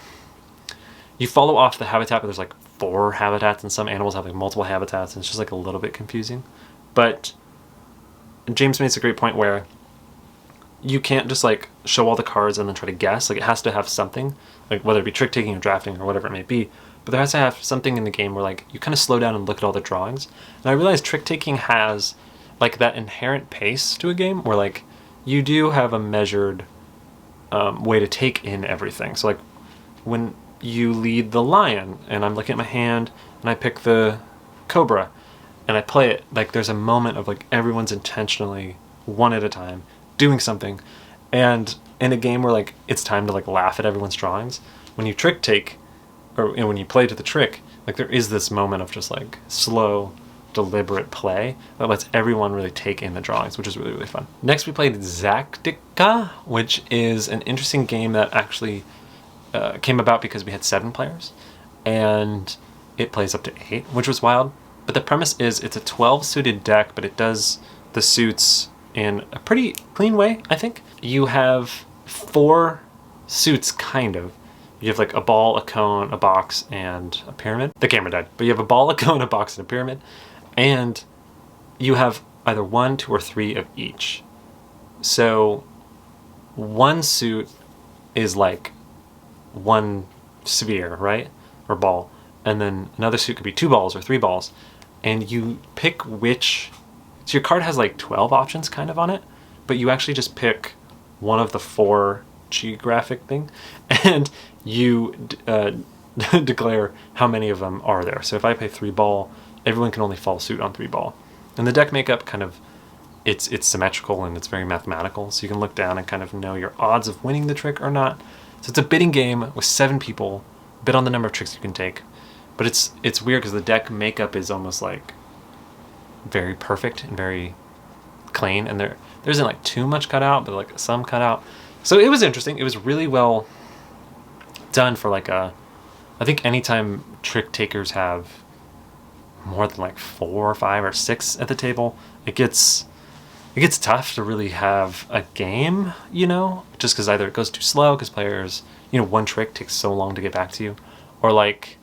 you follow off the habitat, but there's like 4 habitats, and some animals have like multiple habitats, and it's just like a little bit confusing. But James makes a great point where you can't just like show all the cards and then try to guess. Like, it has to have something, like whether it be trick taking or drafting or whatever it may be, but there has to have something in the game where like you kind of slow down and look at all the drawings. And I realized trick taking has like that inherent pace to a game where like you do have a measured way to take in everything. So like when you lead the lion and I'm looking at my hand and I pick the cobra and I play it, like there's a moment of like everyone's intentionally, one at a time, doing something. And in a game where like it's time to like laugh at everyone's drawings, when you trick take, or when you play to the trick, like there is this moment of just like slow, deliberate play that lets everyone really take in the drawings, which is really fun. Next we played Xactika, which is an interesting game that actually came about because we had 7 players, and it plays up to 8, which was wild. But the premise is it's a 12 suited deck, but it does the suits in a pretty clean way, I think. You have 4 suits, kind of. You have like a ball, a cone, a box, and a pyramid. The camera died. But you have a ball, a cone, a box, and a pyramid. And you have either 1, 2, or 3 of each. So one suit is like 1 sphere, right? Or ball. And then another suit could be 2 balls or 3 balls. And you pick which, so your card has like 12 options kind of on it, but you actually just pick one of the 4 geographic thing, and you declare how many of them are there. So if I play 3 ball, everyone can only follow suit on 3 ball. And the deck makeup kind of, it's symmetrical and it's very mathematical, so you can look down and kind of know your odds of winning the trick or not. So it's a bidding game with 7 people, bid on the number of tricks you can take. But it's weird because the deck makeup is almost like very perfect and very clean, and there isn't like too much cut out, but like some cut out. So it was interesting. It was really well done for like I think anytime trick takers have more than like 4 or 5 or 6 at the table, it gets tough to really have a game, you know, just because either it goes too slow because players, you know, one trick takes so long to get back to you, or like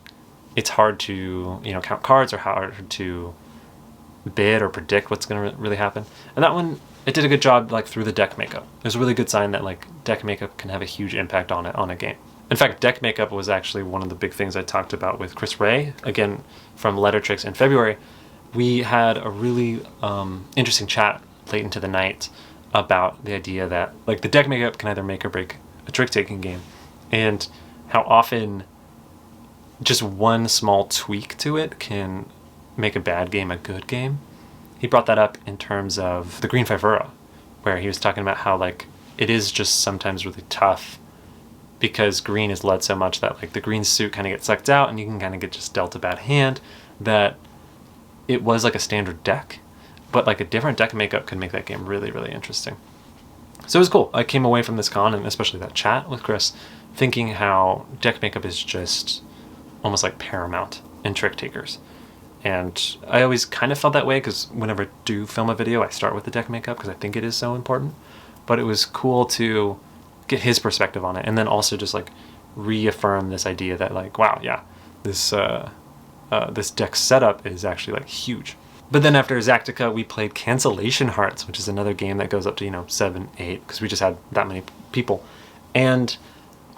it's hard to, you know, count cards, or hard to bid or predict what's going to really happen. And that one, it did a good job like through the deck makeup. It was a really good sign that like deck makeup can have a huge impact on a game. In fact, deck makeup was actually one of the big things I talked about with Chris Wray, again from Letter Tricks in February. We had a really interesting chat late into the night about the idea that like the deck makeup can either make or break a trick taking game, and how often just one small tweak to it can make a bad game a good game. He brought that up in terms of the Green Fivura, where he was talking about how like it is just sometimes really tough because green is led so much that like the green suit kind of gets sucked out and you can kind of get just dealt a bad hand, that it was like a standard deck, but like a different deck makeup could make that game really, really interesting. So it was cool. I came away from this con, and especially that chat with Chris, thinking how deck makeup is just almost like paramount in Tricktakers. And I always kind of felt that way, because whenever I do film a video, I start with the deck makeup because I think it is so important. But it was cool to get his perspective on it, and then also just like reaffirm this idea that like, wow, yeah, this this deck setup is actually like huge. But then after Xactika, we played Cancellation Hearts, which is another game that goes up to, you know, 7, 8, because we just had that many people. And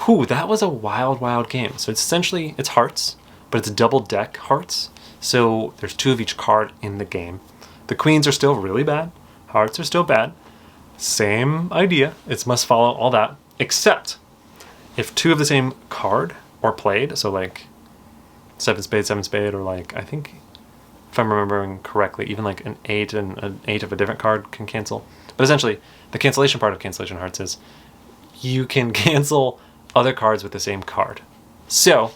whew, that was a wild, wild game. So it's essentially, it's hearts, but it's double deck hearts. So there's 2 of each card in the game. The queens are still really bad. Hearts are still bad. Same idea. It's must follow, all that. Except if 2 of the same card are played, so like 7 spade, or like, I think, if I'm remembering correctly, even like an 8 and an 8 of a different card can cancel. But essentially, the cancellation part of Cancellation Hearts is you can cancel other cards with the same card. So,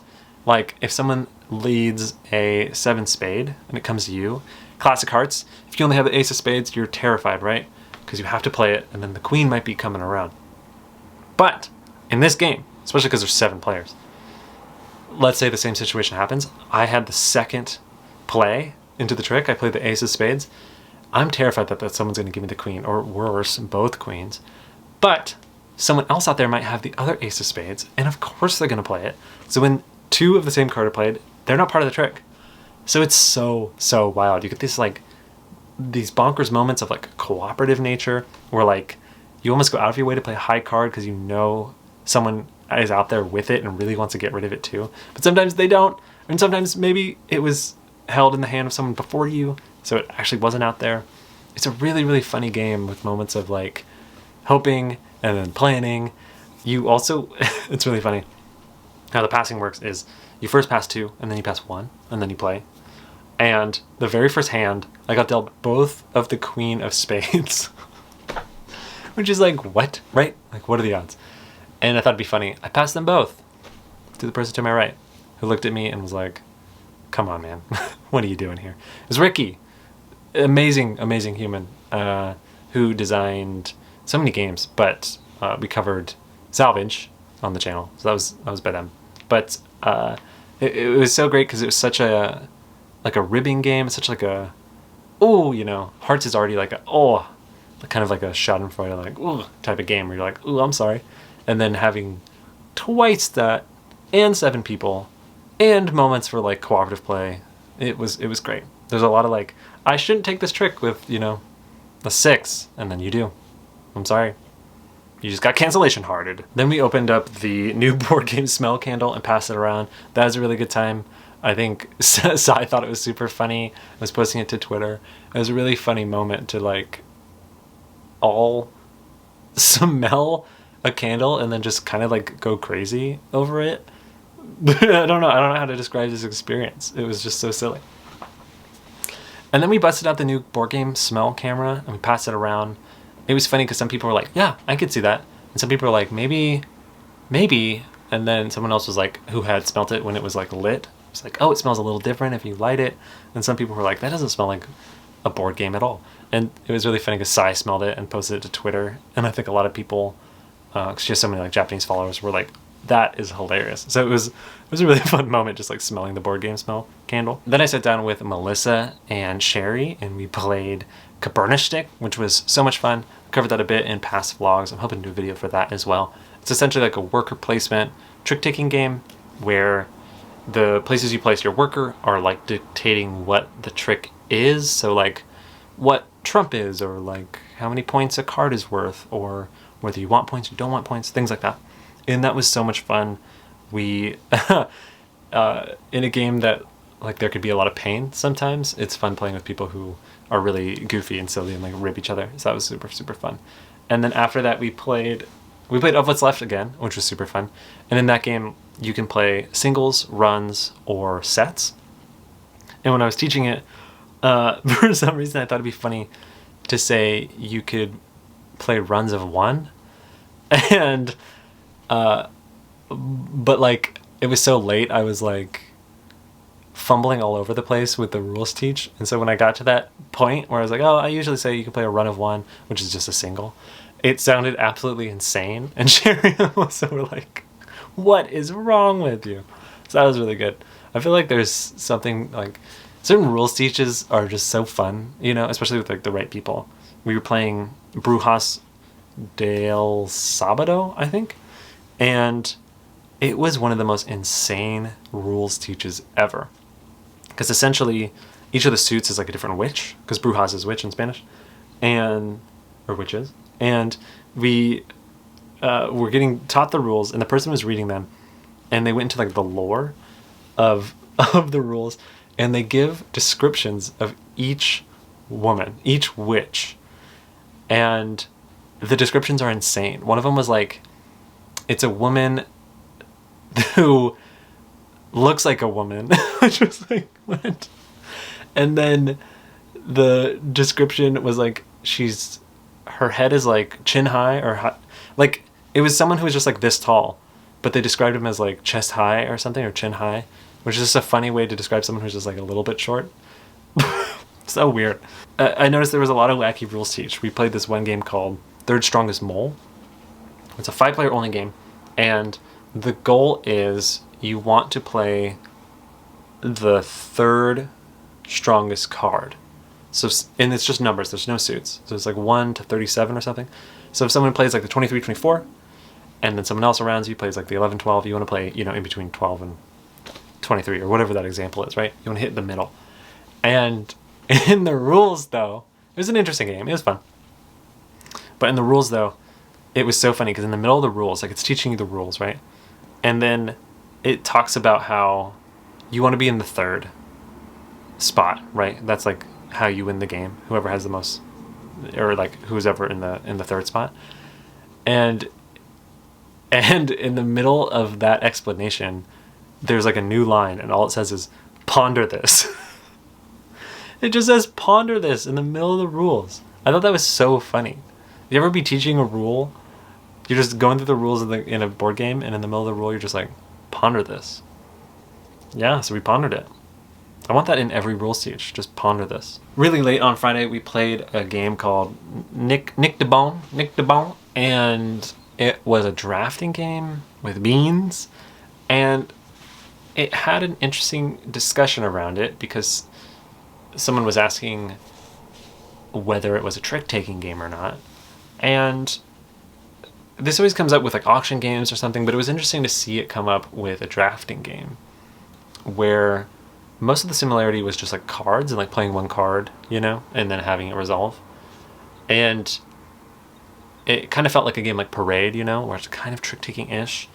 like, if someone leads a 7 spade and it comes to you, classic hearts, if you only have the ace of spades, you're terrified, right? Because you have to play it, and then the queen might be coming around. But in this game, especially because there's 7 players, let's say the same situation happens. I had the second play into the trick. I played the ace of spades. I'm terrified that someone's going to give me the queen, or worse, both queens. But someone else out there might have the other ace of spades, and of course they're going to play it. So when 2 of the same card are played, they're not part of the trick. So it's so, so wild. You get this like these bonkers moments of like cooperative nature, where like you almost go out of your way to play a high card because you know someone is out there with it and really wants to get rid of it too. But sometimes they don't, and sometimes maybe it was held in the hand of someone before you, so it actually wasn't out there. It's a really, really funny game with moments of like hoping and then planning. You also, it's really funny how the passing works is you first pass 2 and then you pass 1 and then you play. And the very first hand, I got dealt both of the queen of spades, which is like, what, right? Like, what are the odds? And I thought it'd be funny. I passed them both to the person to my right, who looked at me and was like, come on, man. What are you doing here? It was Ricky. Amazing, amazing human, who designed so many games, but we covered Salvage on the channel, so that was by them. But it was so great because it was such a like a ribbing game. It's such like a, oh, you know, Hearts is already like a, oh, kind of like a schadenfreude, like, ooh, type of game where you're like, ooh, I'm sorry. And then having twice that, and 7 people, and moments for like cooperative play. It was great. There's a lot of like, I shouldn't take this trick with, you know, a 6, and then you do. I'm sorry. You just got cancellation hearted. Then we opened up the new board game smell candle and passed it around. That was a really good time. I think Sai thought it was super funny. I was posting it to Twitter. It was a really funny moment to like all smell a candle and then just kind of like go crazy over it. I don't know how to describe this experience. It was just so silly. And then we busted out the new board game smell camera and we passed it around. It was funny because some people were like, yeah, I could see that. And some people were like, maybe. And then someone else was like, who had smelt it when it was like lit. It's like, oh, it smells a little different if you light it. And some people were like, that doesn't smell like a board game at all. And it was really funny because Sai smelled it and posted it to Twitter. And I think a lot of people, because she has so many like Japanese followers, were like, that is hilarious. So it was a really fun moment just like smelling the board game smell candle. Then I sat down with Melissa and Shari and we played Kbernastich, which was so much fun. I covered that a bit in past vlogs. I'm hoping to do a video for that as well. It's essentially like a worker placement trick-taking game where the places you place your worker are like dictating what the trick is. So like what trump is, or like how many points a card is worth, or whether you want points or don't want points, things like that. And that was so much fun. We, in a game that like there could be a lot of pain sometimes, it's fun playing with people who are really goofy and silly and like rib each other. So that was super, super fun. And then after that we played Of What's Left again, which was super fun. And in that game you can play singles, runs, or sets. And when I was teaching it, for some reason I thought it'd be funny to say you could play runs of 1. And but like it was so late, I was like fumbling all over the place with the rules teach. And so when I got to that point where I was like, oh, I usually say you can play a run of one, which is just a single, it sounded absolutely insane. And Shari and Melissa were like, what is wrong with you? So that was really good. I feel like there's something like certain rules teaches are just so fun, you know, especially with like the right people. We were playing Brujas del Sabado, I think, and it was one of the most insane rules teaches ever. Because essentially, each of the suits is like a different witch, because Brujas is witch in Spanish, or witches. And we were getting taught the rules, and the person was reading them, and they went into like the lore of the rules, and they give descriptions of each woman, each witch, and the descriptions are insane. One of them was like, it's a woman who looks like a woman, which was like, what? And then the description was like, her head is like chin high, or like, it was someone who was just like this tall, but they described him as like chest high or something, or chin high, which is just a funny way to describe someone who's just like a little bit short. So weird. I noticed there was a lot of wacky rules teach. We played this one game called Third Strongest Mole. It's a 5-player only game, and the goal is you want to play the third strongest card. So, and it's just numbers, there's no suits. So it's like 1 to 37 or something. So if someone plays like the 23, 24, and then someone else around you plays like the 11, 12, you want to play, you know, in between 12 and 23 or whatever that example is, right? You want to hit the middle. And in the rules, though, it was an interesting game. It was fun. But in the rules, though, it was so funny because in the middle of the rules, like it's teaching you the rules, right? And then it talks about how you want to be in the third spot, right? That's like how you win the game. Whoever has the most, or like who's ever in the third spot. And in the middle of that explanation, there's like a new line, and all it says is ponder this. It just says ponder this in the middle of the rules. I thought that was so funny. You ever be teaching a rule? You're just going through the rules in a board game, and in the middle of the rule, you're just like, ponder this. Yeah, so we pondered it. I want that in every rules teach. Just ponder this. Really late on Friday, we played a game called Nicht Die Bohne, and it was a drafting game with beans, and it had an interesting discussion around it because someone was asking whether it was a trick-taking game or not, and this always comes up with like auction games or something, but it was interesting to see it come up with a drafting game where most of the similarity was just like cards and like playing one card, you know, and then having it resolve. And it kind of felt like a game like Parade, you know, where it's kind of trick-taking-ish.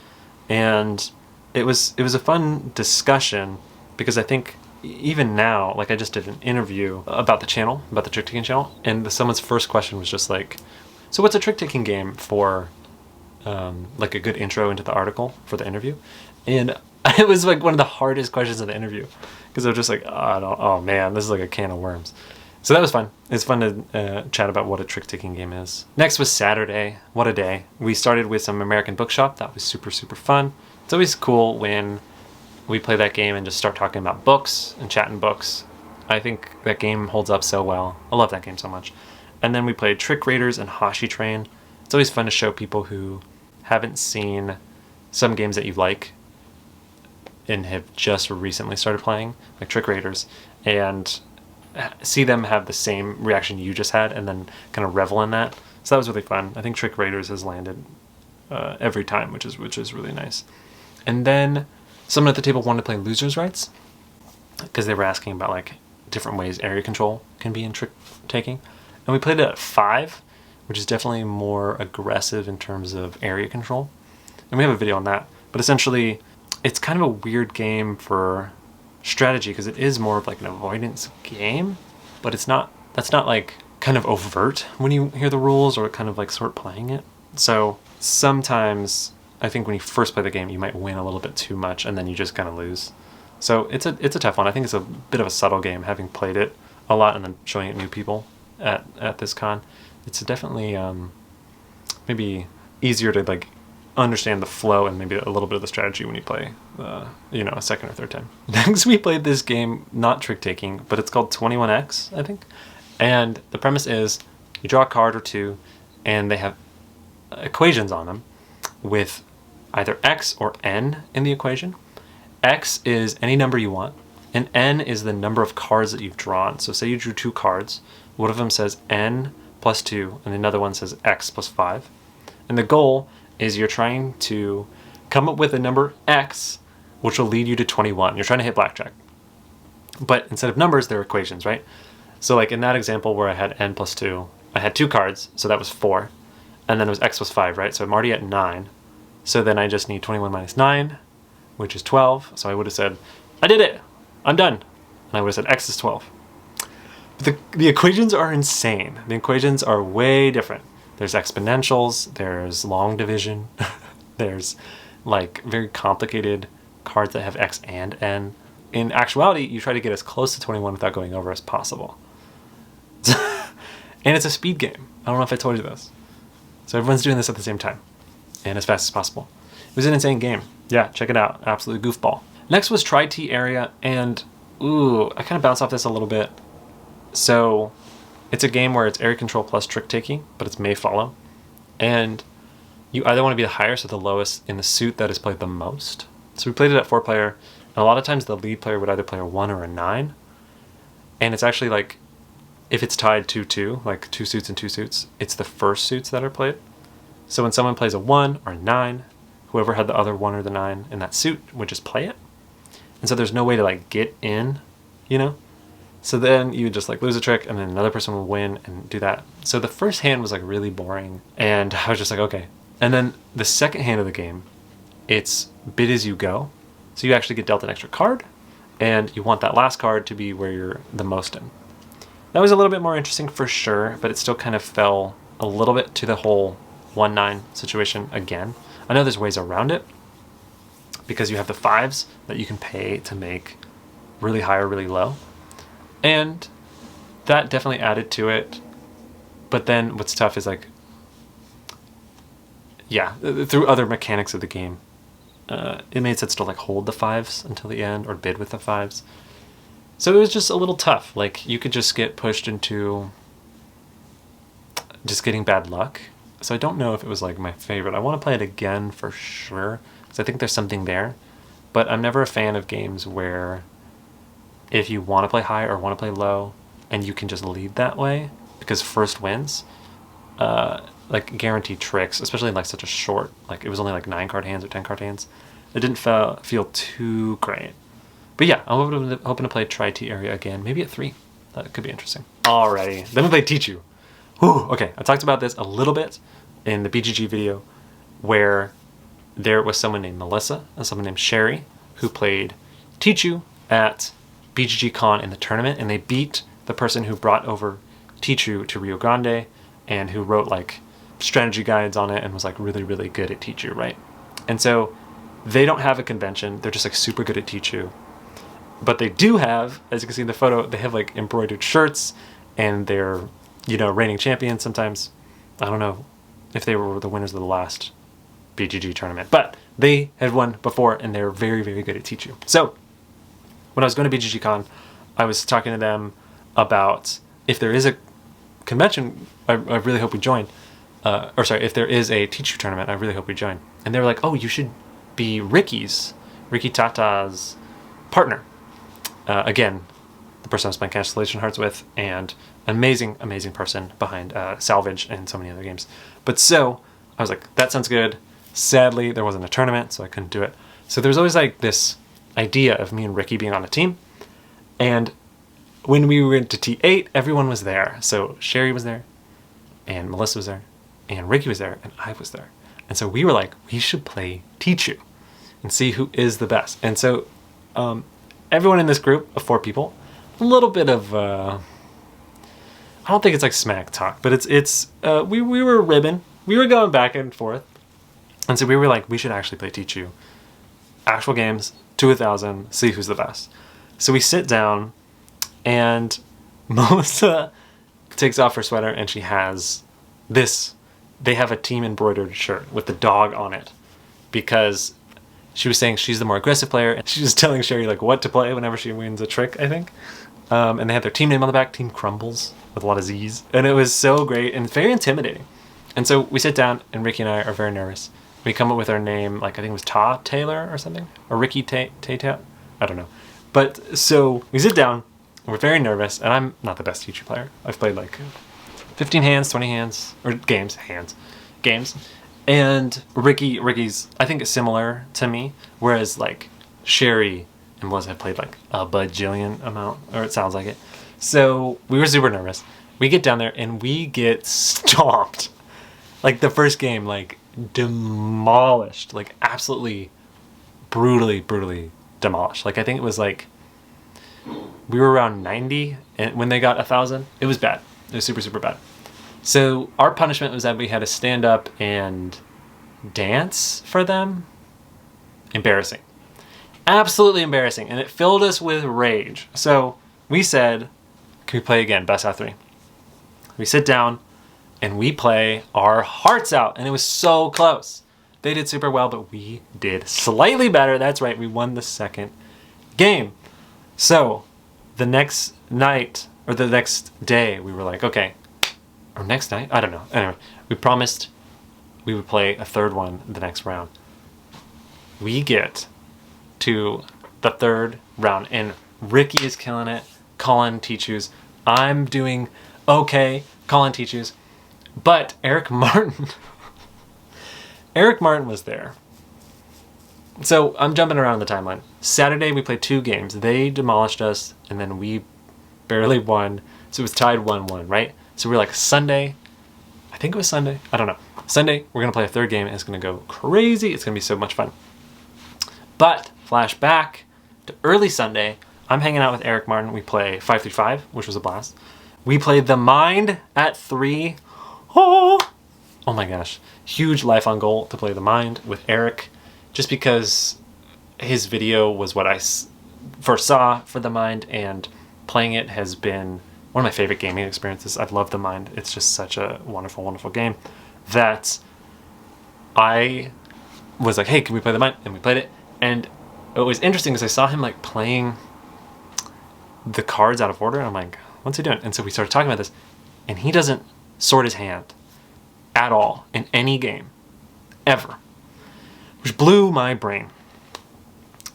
And it was a fun discussion because I think even now, like I just did an interview about the channel, about the trick-taking channel, and someone's first question was just like, so what's a trick-taking game for like a good intro into the article for the interview? And it was like one of the hardest questions of the interview because I was just like, oh man, this is like a can of worms. So that was fun. It's fun to chat about what a trick-taking game is. Next was Saturday. What a day. We started with some American Bookshop. That was super, super fun. It's always cool when we play that game and just start talking about books and chatting books. I think that game holds up so well. I love that game so much. And then we played Trick Raiders and Hachi Train. It's always fun to show people who haven't seen some games that you like and have just recently started playing, like Trick Raiders, and see them have the same reaction you just had and then kind of revel in that. So that was really fun. I think Trick Raiders has landed every time, which is really nice. And then someone at the table wanted to play Losers' Rights because they were asking about like different ways area control can be in trick taking. And we played it at 5, which is definitely more aggressive in terms of area control. And we have a video on that. But essentially, it's kind of a weird game for strategy because it is more of like an avoidance game, but that's not like kind of overt when you hear the rules or kind of like sort playing it. So sometimes I think when you first play the game, you might win a little bit too much and then you just kind of lose. So it's a tough one. I think it's a bit of a subtle game, having played it a lot and then showing it to new people at this con. It's definitely maybe easier to like understand the flow and maybe a little bit of the strategy when you play, you know, a second or third time. Next, we played this game, not trick-taking, but it's called 21X, I think. And the premise is you draw a card or two, and they have equations on them with either X or N in the equation. X is any number you want, and N is the number of cards that you've drawn. So say you drew 2 cards, one of them says N plus 2, and another one says X plus 5. And the goal is you're trying to come up with a number X, which will lead you to 21. You're trying to hit blackjack. But instead of numbers, they're equations, right? So like in that example where I had N plus 2, I had 2 cards, so that was 4. And then it was X plus 5, right? So I'm already at 9. So then I just need 21 minus 9, which is 12. So I would have said, I did it! I'm done! And I would have said X is 12. But the equations are insane. The equations are way different. There's exponentials, there's long division, there's like very complicated cards that have X and N. In actuality, you try to get as close to 21 without going over as possible. And it's a speed game. I don't know if I told you this. So everyone's doing this at the same time and as fast as possible. It was an insane game. Yeah, check it out. Absolute goofball. Next was Tri-T area, and ooh, I kind of bounced off this a little bit. So it's a game where it's area control plus trick taking, but it's may follow. And you either want to be the highest or the lowest in the suit that is played the most. So we played it at 4-player, and a lot of times the lead player would either play a 1 or a 9. And it's actually like, if it's tied 2-2, like 2 suits and 2 suits, it's the first suits that are played. So when someone plays a 1 or a 9, whoever had the other 1 or the 9 in that suit would just play it. And so there's no way to like get in, you know? So then you would just like lose a trick and then another person will win and do that. So the first hand was like really boring and I was just like, okay. And then the second hand of the game, it's bid as you go. So you actually get dealt an extra card and you want that last card to be where you're the most in. That was a little bit more interesting for sure, but it still kind of fell a little bit to the whole 1-9 situation again. I know there's ways around it because you have the 5s that you can pay to make really high or really low. And that definitely added to it. But then what's tough is like, yeah, through other mechanics of the game, it made sense to like hold the 5s until the end or bid with the 5s. So it was just a little tough. Like you could just get pushed into just getting bad luck. So I don't know if it was like my favorite. I want to play it again for sure because I think there's something there. But I'm never a fan of games where if you want to play high or want to play low and you can just lead that way because first wins, like guaranteed tricks, especially in like such a short, like it was only like 9-card hands or 10-card hands. It didn't feel too great. But yeah, I'm hoping to play Tri-T area again, maybe at 3. That could be interesting. Alrighty, then we played Tichu. Whew, okay, I talked about this a little bit in the BGG video where there was someone named Melissa and someone named Shari who played Tichu at BGG Con in the tournament, and they beat the person who brought over Tichu to Rio Grande and who wrote like strategy guides on it and was like really, really good at Tichu, right? And so they don't have a convention. They're just like super good at Tichu. But they do have, as you can see in the photo, they have like embroidered shirts and they're, you know, reigning champions sometimes. I don't know if they were the winners of the last BGG tournament, but they had won before and they're very, very good at Tichu. So when I was going to BGG Con, I was talking to them about if there is a convention, I really hope we join. If there is a Tichu tournament, I really hope we join. And they were like, oh, you should be Ricky Tata's partner. Again, the person I was playing Cancellation Hearts with, and amazing, amazing person behind Salvage and so many other games. But so, I was like, that sounds good. Sadly, there wasn't a tournament, so I couldn't do it. So there's always like this idea of me and Ricky being on a team. And when we went to T8, everyone was there. So Shari was there, and Melissa was there, and Ricky was there, and I was there. And so we were like, we should play Tichu and see who is the best. And so everyone in this group of 4 people, a little bit of, I don't think it's like smack talk, but we were ribbing. We were going back and forth. And so we were like, we should actually play Tichu. Actual games, to 1,000, see who's the best. So we sit down, and Melissa takes off her sweater, and she has this. They have a team embroidered shirt with the dog on it. because she was saying she's the more aggressive player, and she's just telling Shari like what to play whenever she wins a trick, I think. And they had their team name on the back, Team Crumbles, with a lot of Z's. And it was so great and very intimidating. And so we sit down, and Ricky and I are very nervous. We come up with our name, like I think it was Ta Taylor or something, or Ricky Tay. I don't know. But so we sit down, and we're very nervous, and I'm not the best Tichu player. I've played like 15 hands, 20 hands, or games. And Ricky's, I think, is similar to me, whereas like Shari and Melissa have played like a bajillion amount, or it sounds like it. So we were super nervous. We get down there and we get stomped. Like the first game, like demolished, like absolutely brutally demolished. Like I think it was like, we were around 90 and when they got 1,000. It was bad. It was super bad. So our punishment was that we had to stand up and dance for them. Embarrassing. Absolutely embarrassing. And it filled us with rage. So we said, can we play again? Best out of 3. We sit down and we play our hearts out. And it was so close. They did super well, but we did slightly better. That's right. We won the second game. So the next night, or the next day, we were like, okay, or next night? I don't know. Anyway, we promised we would play a third one the next round. We get to the third round, and Ricky is killing it, calling Tichus. I'm doing okay, calling Tichus. But Eric Martin was there. So I'm jumping around the timeline. Saturday, we played 2 games. They demolished us, and then we barely won. So it was tied 1-1, right? So we're like, Sunday, I think it was Sunday, I don't know. Sunday, we're gonna play a third game, and it's gonna go crazy. It's gonna be so much fun. But flash back to early Sunday, I'm hanging out with Eric Martin. We play 5-3-5, which was a blast. We played The Mind at 3. Oh my gosh. Huge life on goal to play The Mind with Eric, just because his video was what I first saw for The Mind, and playing it has been one of my favorite gaming experiences. I love The Mind. It's just such a wonderful game that I was like, hey, can we play The Mind? And we played it. And it was interesting because I saw him like playing the cards out of order. And I'm like, what's he doing? And so we started talking about this, and he doesn't sort his hand at all in any game, ever, which blew my brain.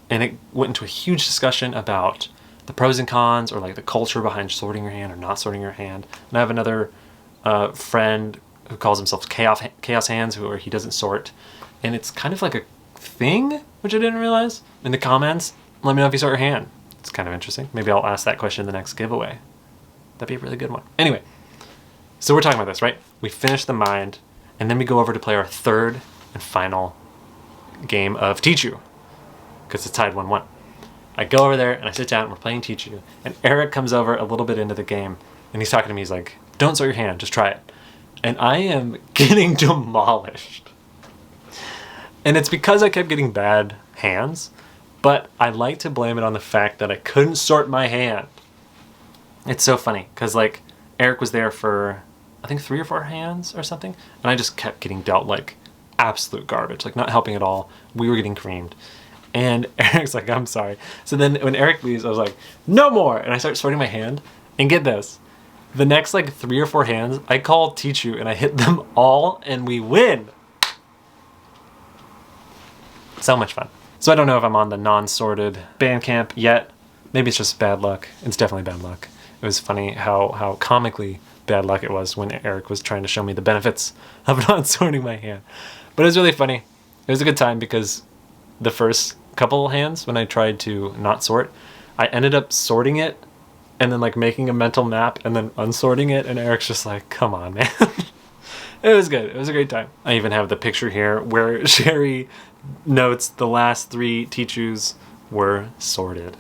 And it went into a huge discussion about the pros and cons, or like the culture behind sorting your hand or not sorting your hand. And I have another friend who calls himself Chaos Hands, where he doesn't sort. And it's kind of like a thing, which I didn't realize. In the comments, let me know if you sort your hand. It's kind of interesting. Maybe I'll ask that question in the next giveaway. That'd be a really good one. Anyway, so we're talking about this, right? We finish The Mind, and then we go over to play our third and final game of Tichu, because it's tied 1-1. I go over there and I sit down and we're playing Tichu, and Eric comes over a little bit into the game and he's talking to me. He's like, don't sort your hand, just try it. And I am getting demolished. And it's because I kept getting bad hands, but I like to blame it on the fact that I couldn't sort my hand. It's so funny because like Eric was there for I think 3 or 4 hands or something, and I just kept getting dealt like absolute garbage, like not helping at all. We were getting creamed. And Eric's like, I'm sorry. So then when Eric leaves, I was like, no more. And I start sorting my hand. And get this. The next like 3 or 4 hands, I call Tichu and I hit them all and we win. So much fun. So I don't know if I'm on the non-sorted band camp yet. Maybe it's just bad luck. It's definitely bad luck. It was funny how comically bad luck it was when Eric was trying to show me the benefits of not sorting my hand. But it was really funny. It was a good time because the first couple hands when I tried to not sort, I ended up sorting it and then like making a mental map and then unsorting it, and Eric's just like, come on, man. It was good. It was a great time. I even have the picture here where Shari notes the last 3 Tichus were sorted.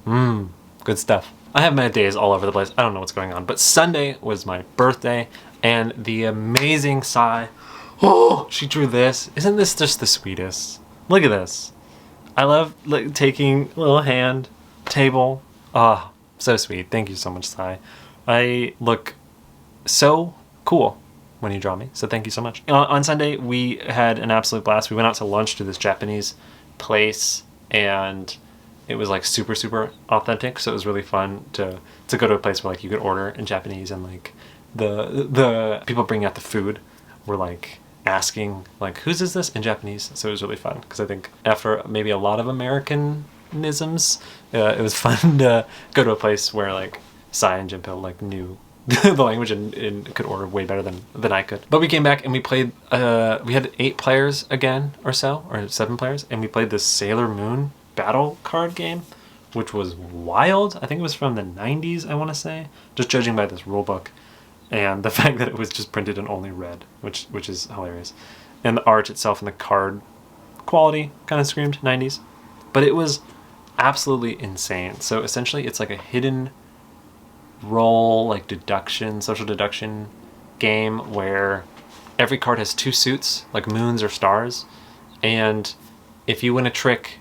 Good stuff. I have my days all over the place. I don't know what's going on, but Sunday was my birthday, and the amazing Sai, she drew this. Isn't this just the sweetest? Look at this. I love like taking a little hand table. So sweet. Thank you so much, Sai. I look so cool when you draw me. So thank you so much. On Sunday, we had an absolute blast. We went out to lunch to this Japanese place, and it was like super, super authentic. So it was really fun to go to a place where like you could order in Japanese, and like the people bringing out the food were like asking like, whose is this in Japanese? So it was really fun because I think after maybe a lot of Americanisms, it was fun to go to a place where like Sai and Jinpil like knew the language and could order way better than I could. But we came back and we played, we had 8 players again or so, or 7 players, and we played this Sailor Moon battle card game, which was wild. I think it was from the 90s, I want to say, just judging by this rule book. And the fact that it was just printed in only red, which is hilarious. And the art itself and the card quality kind of screamed 90s. But it was absolutely insane. So essentially it's like a hidden role, like deduction, social deduction game where every card has 2 suits, like moons or stars. And if you win a trick,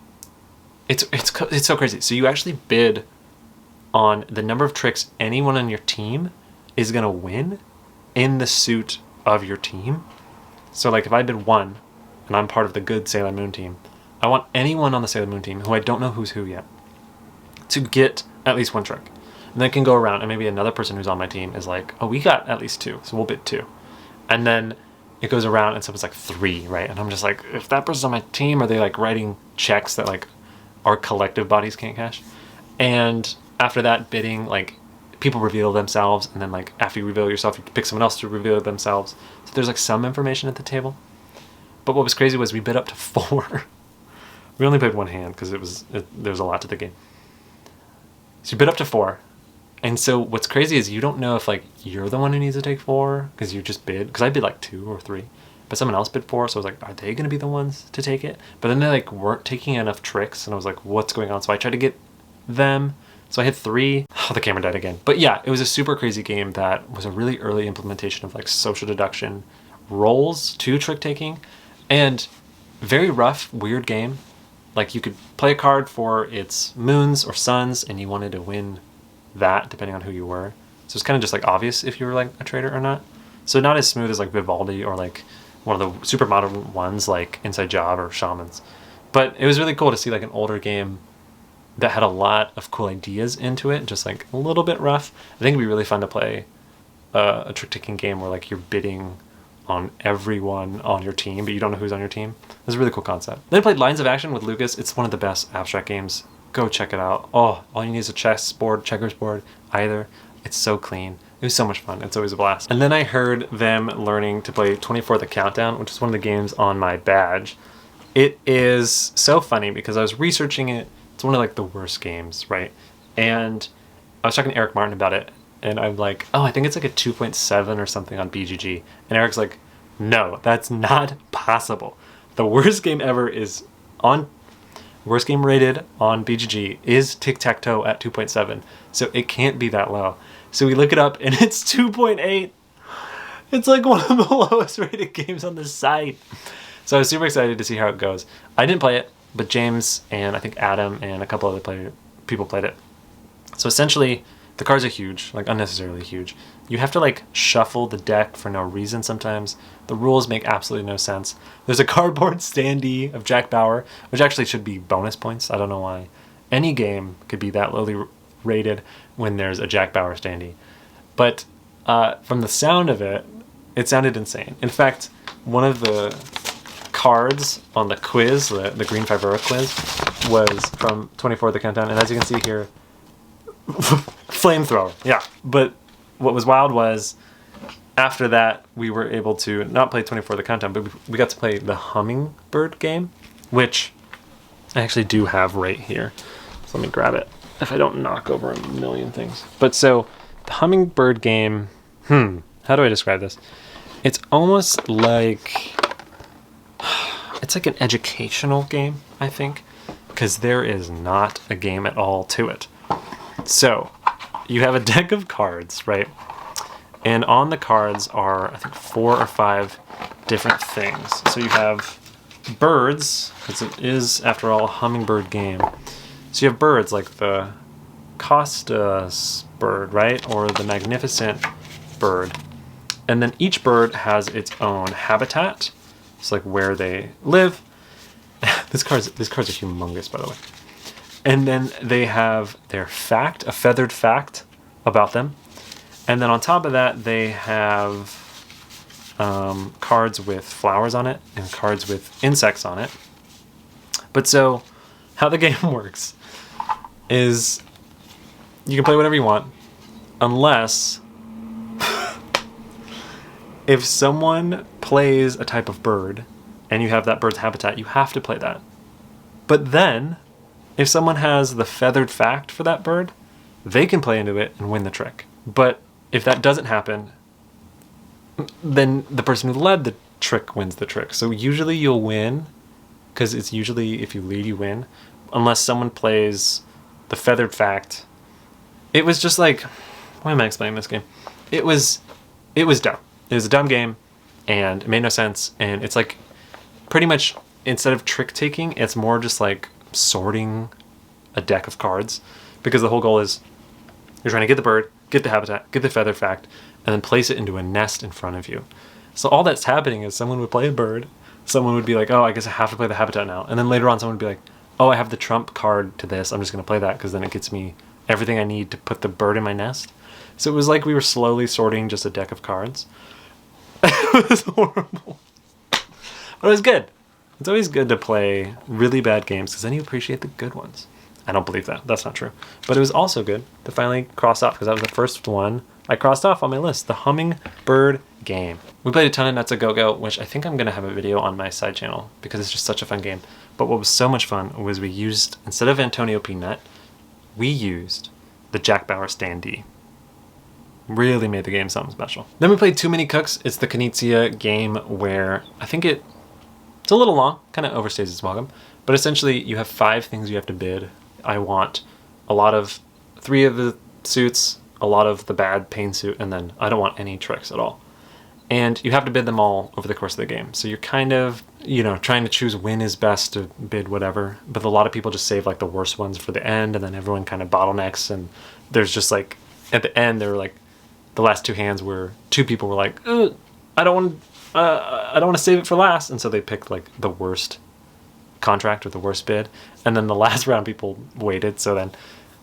it's so crazy. So you actually bid on the number of tricks anyone on your team is going to win in the suit of your team. So like if I bid 1 and I'm part of the good Sailor Moon team, I want anyone on the Sailor Moon team who I don't know who's who yet to get at least 1 trick. And then it can go around and maybe another person who's on my team is like, oh, we got at least 2, so we'll bid 2. And then it goes around and someone's like 3, right? And I'm just like, if that person's on my team, are they like writing checks that like our collective bodies can't cash? And after that bidding, like people reveal themselves, and then like after you reveal yourself, you can pick someone else to reveal themselves. So there's like some information at the table. But what was crazy was we bid up to 4. We only played 1 hand because there's a lot to the game. So you bid up to 4. And so what's crazy is you don't know if like you're the one who needs to take 4 because you just bid. Because I bid like 2 or 3, but someone else bid 4. So I was like, are they going to be the ones to take it? But then they like weren't taking enough tricks, and I was like, what's going on? So I tried to get them. So I hit 3. Oh, the camera died again. But yeah, it was a super crazy game that was a really early implementation of like social deduction, roles to trick taking, and very rough, weird game. Like you could play a card for its moons or suns, and you wanted to win that depending on who you were. So it's kind of just like obvious if you were like a trader or not. So not as smooth as like Vivaldi or like one of the super modern ones like Inside Job or Shamans. But it was really cool to see like an older game that had a lot of cool ideas into it, just like a little bit rough. I think it'd be really fun to play a trick-taking game where like you're bidding on everyone on your team, but you don't know who's on your team. It's a really cool concept. Then I played Lines of Action with Lucas. It's one of the best abstract games. Go check it out. Oh, all you need is a chess board, checkers board, either. It's so clean. It was so much fun. It's always a blast. And then I heard them learning to play 24 The Countdown, which is one of the games on my badge. It is so funny because I was researching it. It's one of like the worst games, right? And I was talking to Eric Martin about it, and I'm like, oh, I think it's like a 2.7 or something on BGG. And Eric's like, no, that's not possible. The worst game ever is worst game rated on BGG is Tic-Tac-Toe at 2.7. So it can't be that low. So we look it up and it's 2.8. It's like one of the lowest rated games on the site. So I was super excited to see how it goes. I didn't play it, but James and I think Adam and a couple other people played it. So essentially, the cards are huge, like unnecessarily huge. You have to like shuffle the deck for no reason sometimes. The rules make absolutely no sense. There's a cardboard standee of Jack Bauer, which actually should be bonus points. I don't know why. Any game could be that lowly rated when there's a Jack Bauer standee. But from the sound of it, it sounded insane. In fact, one of the cards on the quiz, the Green Fivura quiz, was from 24 The Countdown. And as you can see here, flamethrower. Yeah. But what was wild was after that, we were able to not play 24 The Countdown, but we got to play the Hummingbird Game, which I actually do have right here. So let me grab it if I don't knock over a million things. But so the Hummingbird Game, how do I describe this? It's almost like, it's like an educational game, I think, because there is not a game at all to it. So you have a deck of cards, right? And on the cards are, I think, 4 or 5 different things. So you have birds, because it is, after all, a hummingbird game. So you have birds like the Costas bird, right? Or the Magnificent bird. And then each bird has its own habitat. It's like where they live. These cards are humongous, by the way. And then they have their fact, a feathered fact about them. And then on top of that, they have cards with flowers on it and cards with insects on it. But so how the game works is you can play whatever you want, unless if someone plays a type of bird and you have that bird's habitat, you have to play that. But then, if someone has the feathered fact for that bird, they can play into it and win the trick. But if that doesn't happen, then the person who led the trick wins the trick. So usually you'll win, because it's usually if you lead, you win, unless someone plays the feathered fact. It was just like, why am I explaining this game? It was dumb. It was a dumb game, and it made no sense, and it's like, pretty much, instead of trick-taking, it's more just like sorting a deck of cards, because the whole goal is, you're trying to get the bird, get the habitat, get the feather fact, and then place it into a nest in front of you. So all that's happening is someone would play a bird, someone would be like, oh, I guess I have to play the habitat now, and then later on someone would be like, oh, I have the trump card to this, I'm just going to play that, because then it gets me everything I need to put the bird in my nest. So it was like we were slowly sorting just a deck of cards. It was horrible. But it was good. It's always good to play really bad games because then you appreciate the good ones. I don't believe that. That's not true. But it was also good to finally cross off, because that was the first one I crossed off on my list, the Hummingbird Game. We played a ton of Nuts A GoGo, which I think I'm going to have a video on my side channel because it's just such a fun game. But what was so much fun was we used, instead of Antonio Peanut, we used the Jack Bauer standee. Really made the game something special. Then we played Too Many Cooks. It's the Knizia game where I think it's a little long, kind of overstays its welcome, but essentially you have 5 things you have to bid. I want a lot of 3 of the suits, a lot of the bad pain suit, and then I don't want any tricks at all. And you have to bid them all over the course of the game. So you're kind of, trying to choose when is best to bid whatever, but a lot of people just save like the worst ones for the end, and then everyone kind of bottlenecks, and there's just like, at the end, there were like the last 2 hands where 2 people were like, I don't want to save it for last, and so they picked like the worst contract or the worst bid, and then the last round people waited, so then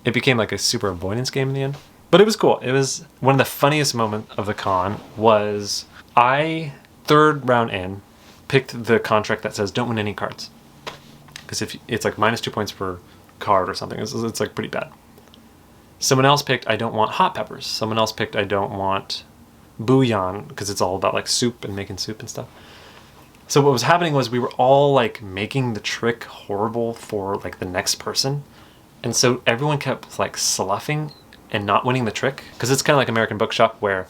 it became like a super avoidance game in the end. But it was cool. It was one of the funniest moments of the con was I, 3rd round in, picked the contract that says don't win any cards, because if it's like -2 points per card or something, it's like pretty bad. Someone else picked I don't want hot peppers. Someone else picked I don't want bouillon, because it's all about like soup and making soup and stuff. So what was happening was we were all like making the trick horrible for like the next person, and so everyone kept like sloughing and not winning the trick, because it's kind of like American Bookshop, where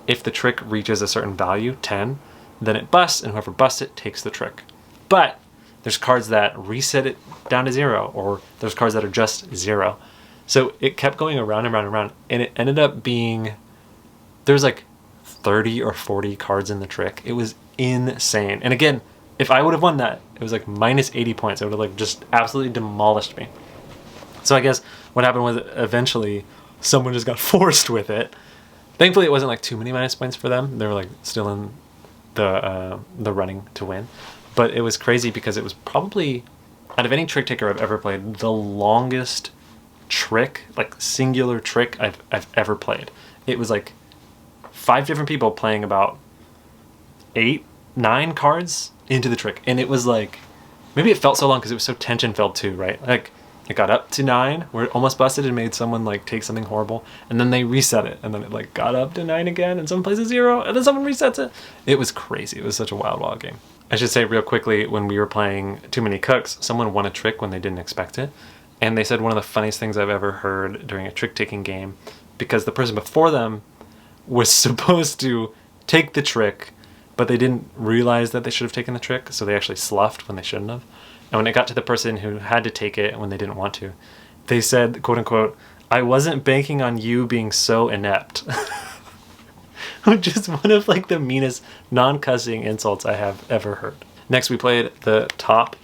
if the trick reaches a certain value, 10, then it busts, and whoever busts it takes the trick. But there's cards that reset it down to 0, or there's cards that are just 0. So it kept going around and around and around, and it ended up being, there's like 30 or 40 cards in the trick. It was insane. And again, if I would have won that, it was like -80 points. It would have like just absolutely demolished me. So I guess what happened was eventually someone just got forced with it. Thankfully, it wasn't like too many minus points for them. They were like still in the running to win. But it was crazy because it was probably, out of any trick taker I've ever played, the longest trick, like singular trick I've ever played. It was like 5 different people playing about 8, 9 cards into the trick, and it was like, maybe it felt so long because it was so tension filled too, right? Like it got up to 9 where it almost busted and made someone like take something horrible, and then they reset it, and then it like got up to 9 again, and someone plays a 0, and then someone resets it. It was crazy. It was such a wild game. I should say real quickly, when we were playing Too Many Cooks, someone won a trick when they didn't expect it. And they said one of the funniest things I've ever heard during a trick-taking game, because the person before them was supposed to take the trick, but they didn't realize that they should have taken the trick, so they actually sloughed when they shouldn't have. And when it got to the person who had to take it when they didn't want to, they said, quote unquote, "I wasn't banking on you being so inept." Which is one of like the meanest non-cussing insults I have ever heard. Next we played the top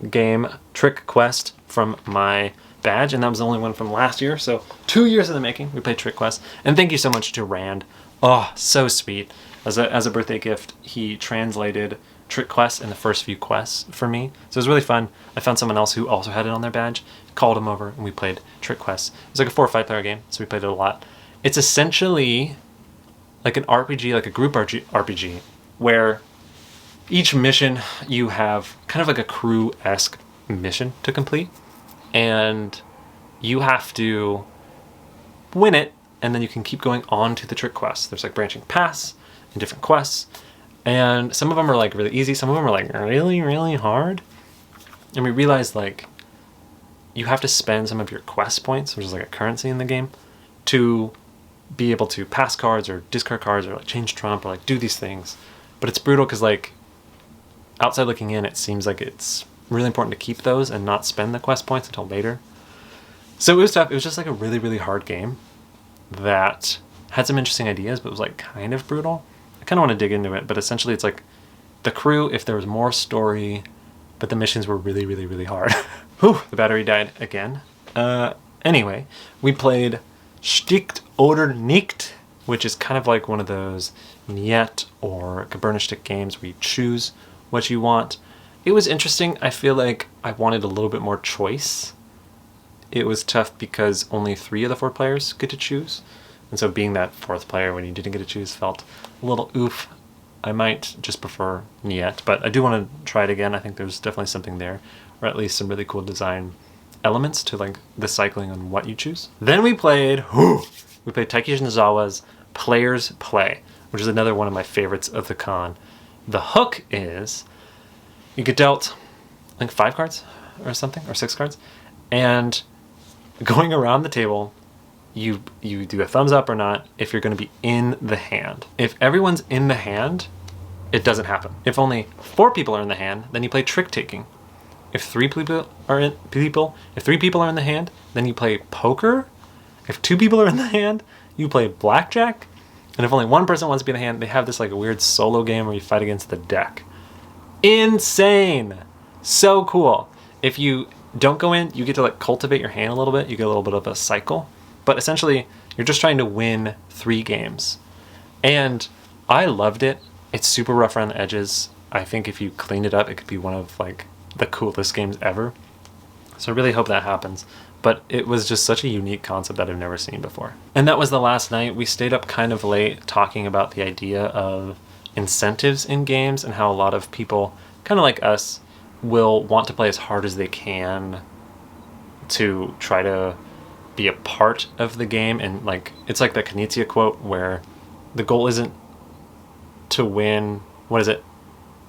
game Trick Quest from my badge, and that was the only one from last year, so 2 years in the making. We played Trick Quest, and thank you so much to Rand Oh, so sweet. As a birthday gift, he translated Trick Quest in the first few quests for me. So it was really fun. I found someone else who also had it on their badge, called him over, and we played Trick Quest. It was like a 4 or 5 player game, so we played it a lot. It's essentially like an RPG, like a group RPG, where each mission you have kind of like a crew-esque mission to complete, and you have to win it, and then you can keep going on to the trick quests. There's like branching paths and different quests, and some of them are like really easy, some of them are like really, really hard. And we realized like you have to spend some of your quest points, which is like a currency in the game, to be able to pass cards or discard cards or like change trump or like do these things. But it's brutal because like outside looking in, it seems like it's really important to keep those and not spend the quest points until later. So it was tough. It was just like a really, really hard game that had some interesting ideas, but was like kind of brutal. I kind of want to dig into it, but essentially it's like the crew, if there was more story, but the missions were really, really, really hard. Whew, the battery died again. Anyway, we played Stich, Oder, Nicht, which is kind of like one of those Niet or Kbernastich games where you choose what you want. It was interesting. I feel like I wanted a little bit more choice. It was tough because only 3 of the 4 players get to choose. And so being that 4th player when you didn't get to choose felt a little oof. I might just prefer Niet, but I do want to try it again. I think there's definitely something there, or at least some really cool design elements to like the cycling on what you choose. Then we played Taiki Shinzawa's Players Play, which is another one of my favorites of the con. The hook is you get dealt I think 5 cards or something, or 6 cards, and going around the table, you do a thumbs up or not if you're going to be in the hand. If everyone's in the hand, it doesn't happen. If only 4 people are in the hand, then you play trick taking. If 3 people are in the hand, then you play poker. If 2 people are in the hand, you play blackjack. And if only 1 person wants to be in the hand, they have this like a weird solo game where you fight against the deck. Insane! So cool. If you don't go in, you get to like cultivate your hand a little bit. You get a little bit of a cycle. But essentially, you're just trying to win 3 games. And I loved it. It's super rough around the edges. I think if you clean it up, it could be one of like the coolest games ever. So I really hope that happens. But it was just such a unique concept that I've never seen before. And that was the last night. We stayed up kind of late talking about the idea of incentives in games and how a lot of people, kind of like us, will want to play as hard as they can to try to be a part of the game. And like it's like the Knizia quote where the goal isn't to win. What is it?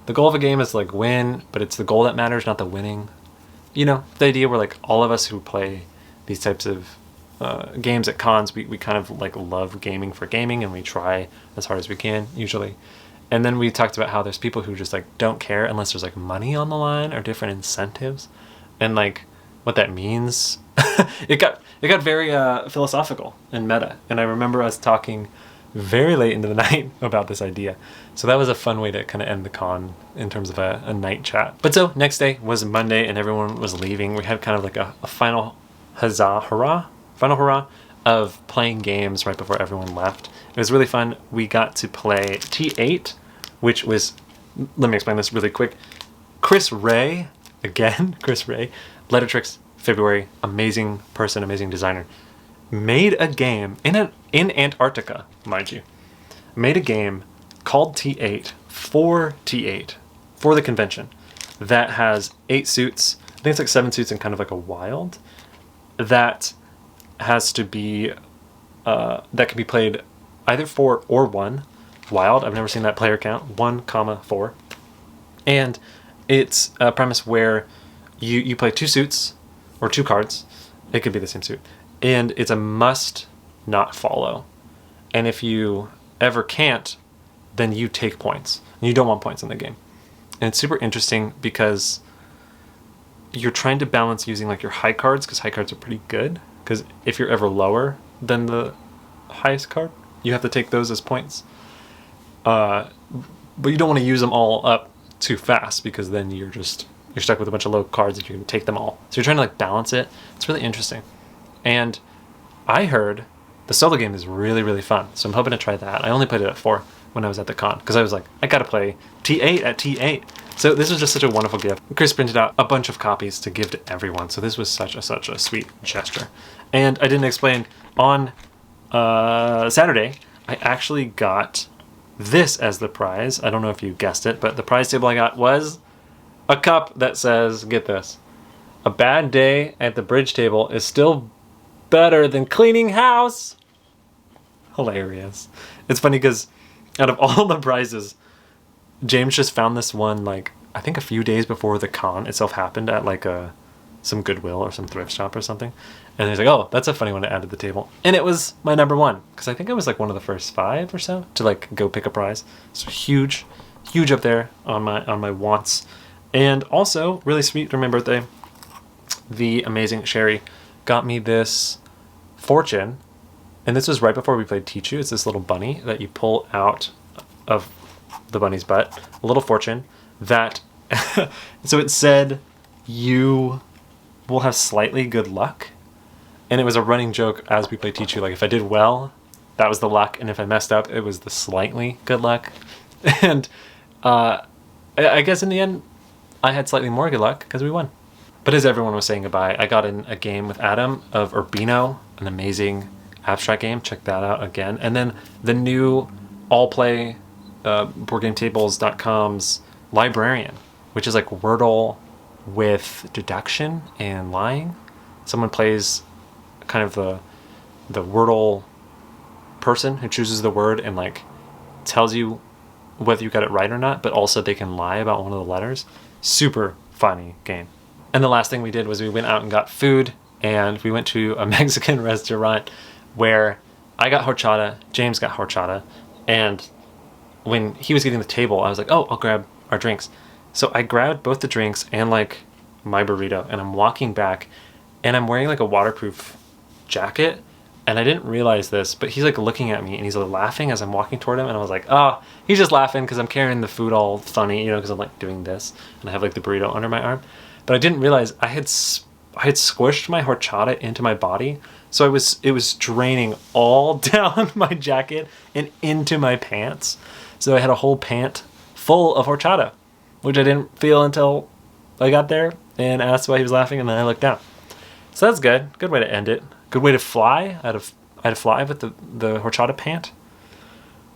The goal of a game is like win, but it's the goal that matters, not the winning. You know, the idea where like all of us who play these types of games at cons, we kind of like love gaming for gaming, and we try as hard as we can usually. And then we talked about how there's people who just like don't care unless there's like money on the line or different incentives, and like what that means. It got very philosophical and meta. And I remember us talking very late into the night about this idea. So that was a fun way to kind of end the con in terms of a night chat. But so next day was Monday and everyone was leaving. We had kind of like a final hurrah of playing games right before everyone left. It was really fun. We got to play T8, which was, let me explain this really quick. Chris Wray, Lettertrix, February, amazing person, amazing designer, made a game in Antarctica, mind you. Made a game called T8 for the convention that has 8 suits. I think it's like 7 suits and kind of like a wild that has to be that can be played either 4 or 1 wild. I've never seen that player count, 1,4. And it's a premise where you play 2 suits or 2 cards. It could be the same suit. And it's a must not follow. And if you ever can't, then you take points. And you don't want points in the game. And it's super interesting because you're trying to balance using like your high cards, because high cards are pretty good. Because if you're ever lower than the highest card, you have to take those as points. But you don't want to use them all up too fast, because then you're stuck with a bunch of low cards and you're going to take them all. So you're trying to like balance it. It's really interesting. And I heard the solo game is really, really fun. So I'm hoping to try that. I only played it at 4 when I was at the con, because I was like, I gotta play T8 at T8. So this was just such a wonderful gift. Chris printed out a bunch of copies to give to everyone. So this was such a sweet gesture. And I didn't explain, on Saturday, I actually got this as the prize. I don't know if you guessed it, but the prize table I got was a cup that says, get this, a bad day at the bridge table is still better than cleaning house. Hilarious. It's funny because out of all the prizes, James just found this one, like, I think a few days before the con itself happened at like some Goodwill or some thrift shop or something. And he's like, oh, that's a funny one to add to the table. And it was my number 1, because I think I was like one of the first 5 or so to like go pick a prize. So huge up there on my wants. And also, really sweet for my birthday, the amazing Shari got me this fortune. And this was right before we played Tichu. It's this little bunny that you pull out of the bunny's butt. A little fortune that... so it said, you will have slightly good luck. And it was a running joke as we played Tichu. Like, if I did well, that was the luck. And if I messed up, it was the slightly good luck. And I guess in the end, I had slightly more good luck because we won. But as everyone was saying goodbye, I got in a game with Adam of Urbino, an amazing abstract game. Check that out again. And then the new all-play BoardGameTables.com's Librarian, which is like Wordle with deduction and lying. Someone plays kind of the Wordle person who chooses the word and like tells you whether you got it right or not, but also they can lie about one of the letters. Super funny game. And the last thing we did was we went out and got food, and we went to a Mexican restaurant where I got horchata, James got horchata, and when he was getting the table, I was like, oh, I'll grab our drinks. So I grabbed both the drinks and like my burrito, and I'm walking back, and I'm wearing like a waterproof jacket, and I didn't realize this, but he's like looking at me and he's like laughing as I'm walking toward him, and I was like, oh, he's just laughing because I'm carrying the food all funny, you know, because I'm like doing this, and I have like the burrito under my arm. But I didn't realize I had squished my horchata into my body, so it was draining all down my jacket and into my pants. So I had a whole pant full of horchata, which I didn't feel until I got there and asked why he was laughing, and then I looked down. So that's good. Good way to end it. Good way to fly. I had to fly with the horchata pant.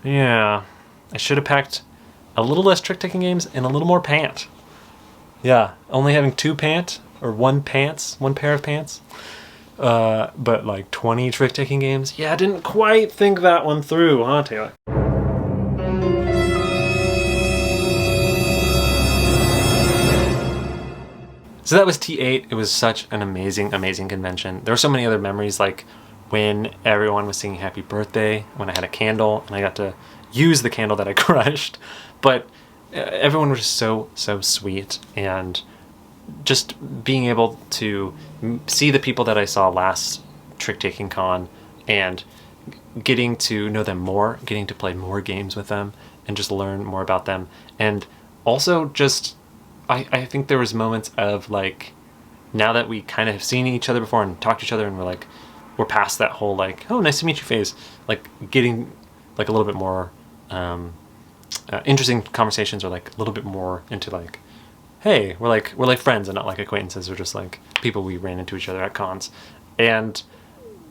Yeah. I should have packed a little less trick-taking games and a little more pant. Yeah. Only having 2 pant or 1 pair of pants. But like 20 trick-taking games. Yeah, I didn't quite think that one through, huh, Taylor? So that was T8. It was such an amazing convention. There were so many other memories, like when everyone was singing happy birthday, when I had a candle, and I got to use the candle that I crushed. But everyone was so sweet, and just being able to see the people that I saw last Trick-Taking Con and getting to know them more, getting to play more games with them, and just learn more about them. And also just... I think there was moments of like, now that we kind of have seen each other before and talked to each other, and we're past that whole like, oh, nice to meet you phase, like getting like a little bit more interesting conversations, or like a little bit more into like, hey, we're like friends and not like acquaintances, or just like people we ran into each other at cons. And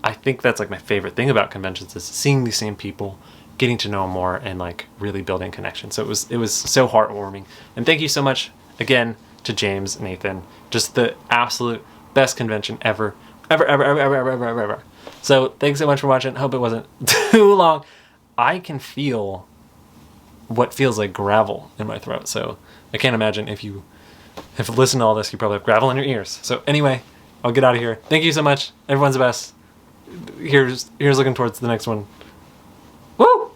I think that's like my favorite thing about conventions, is seeing these same people, getting to know them more, and like really building connections. So it was so heartwarming. And thank you so much again to James, Nathan. Just the absolute best convention ever. So thanks so much for watching. Hope it wasn't too long. I can feel what feels like gravel in my throat. So I can't imagine if you have listened to all this, you probably have gravel in your ears. So anyway, I'll get out of here. Thank you so much. Everyone's the best. Here's looking towards the next one. Woo!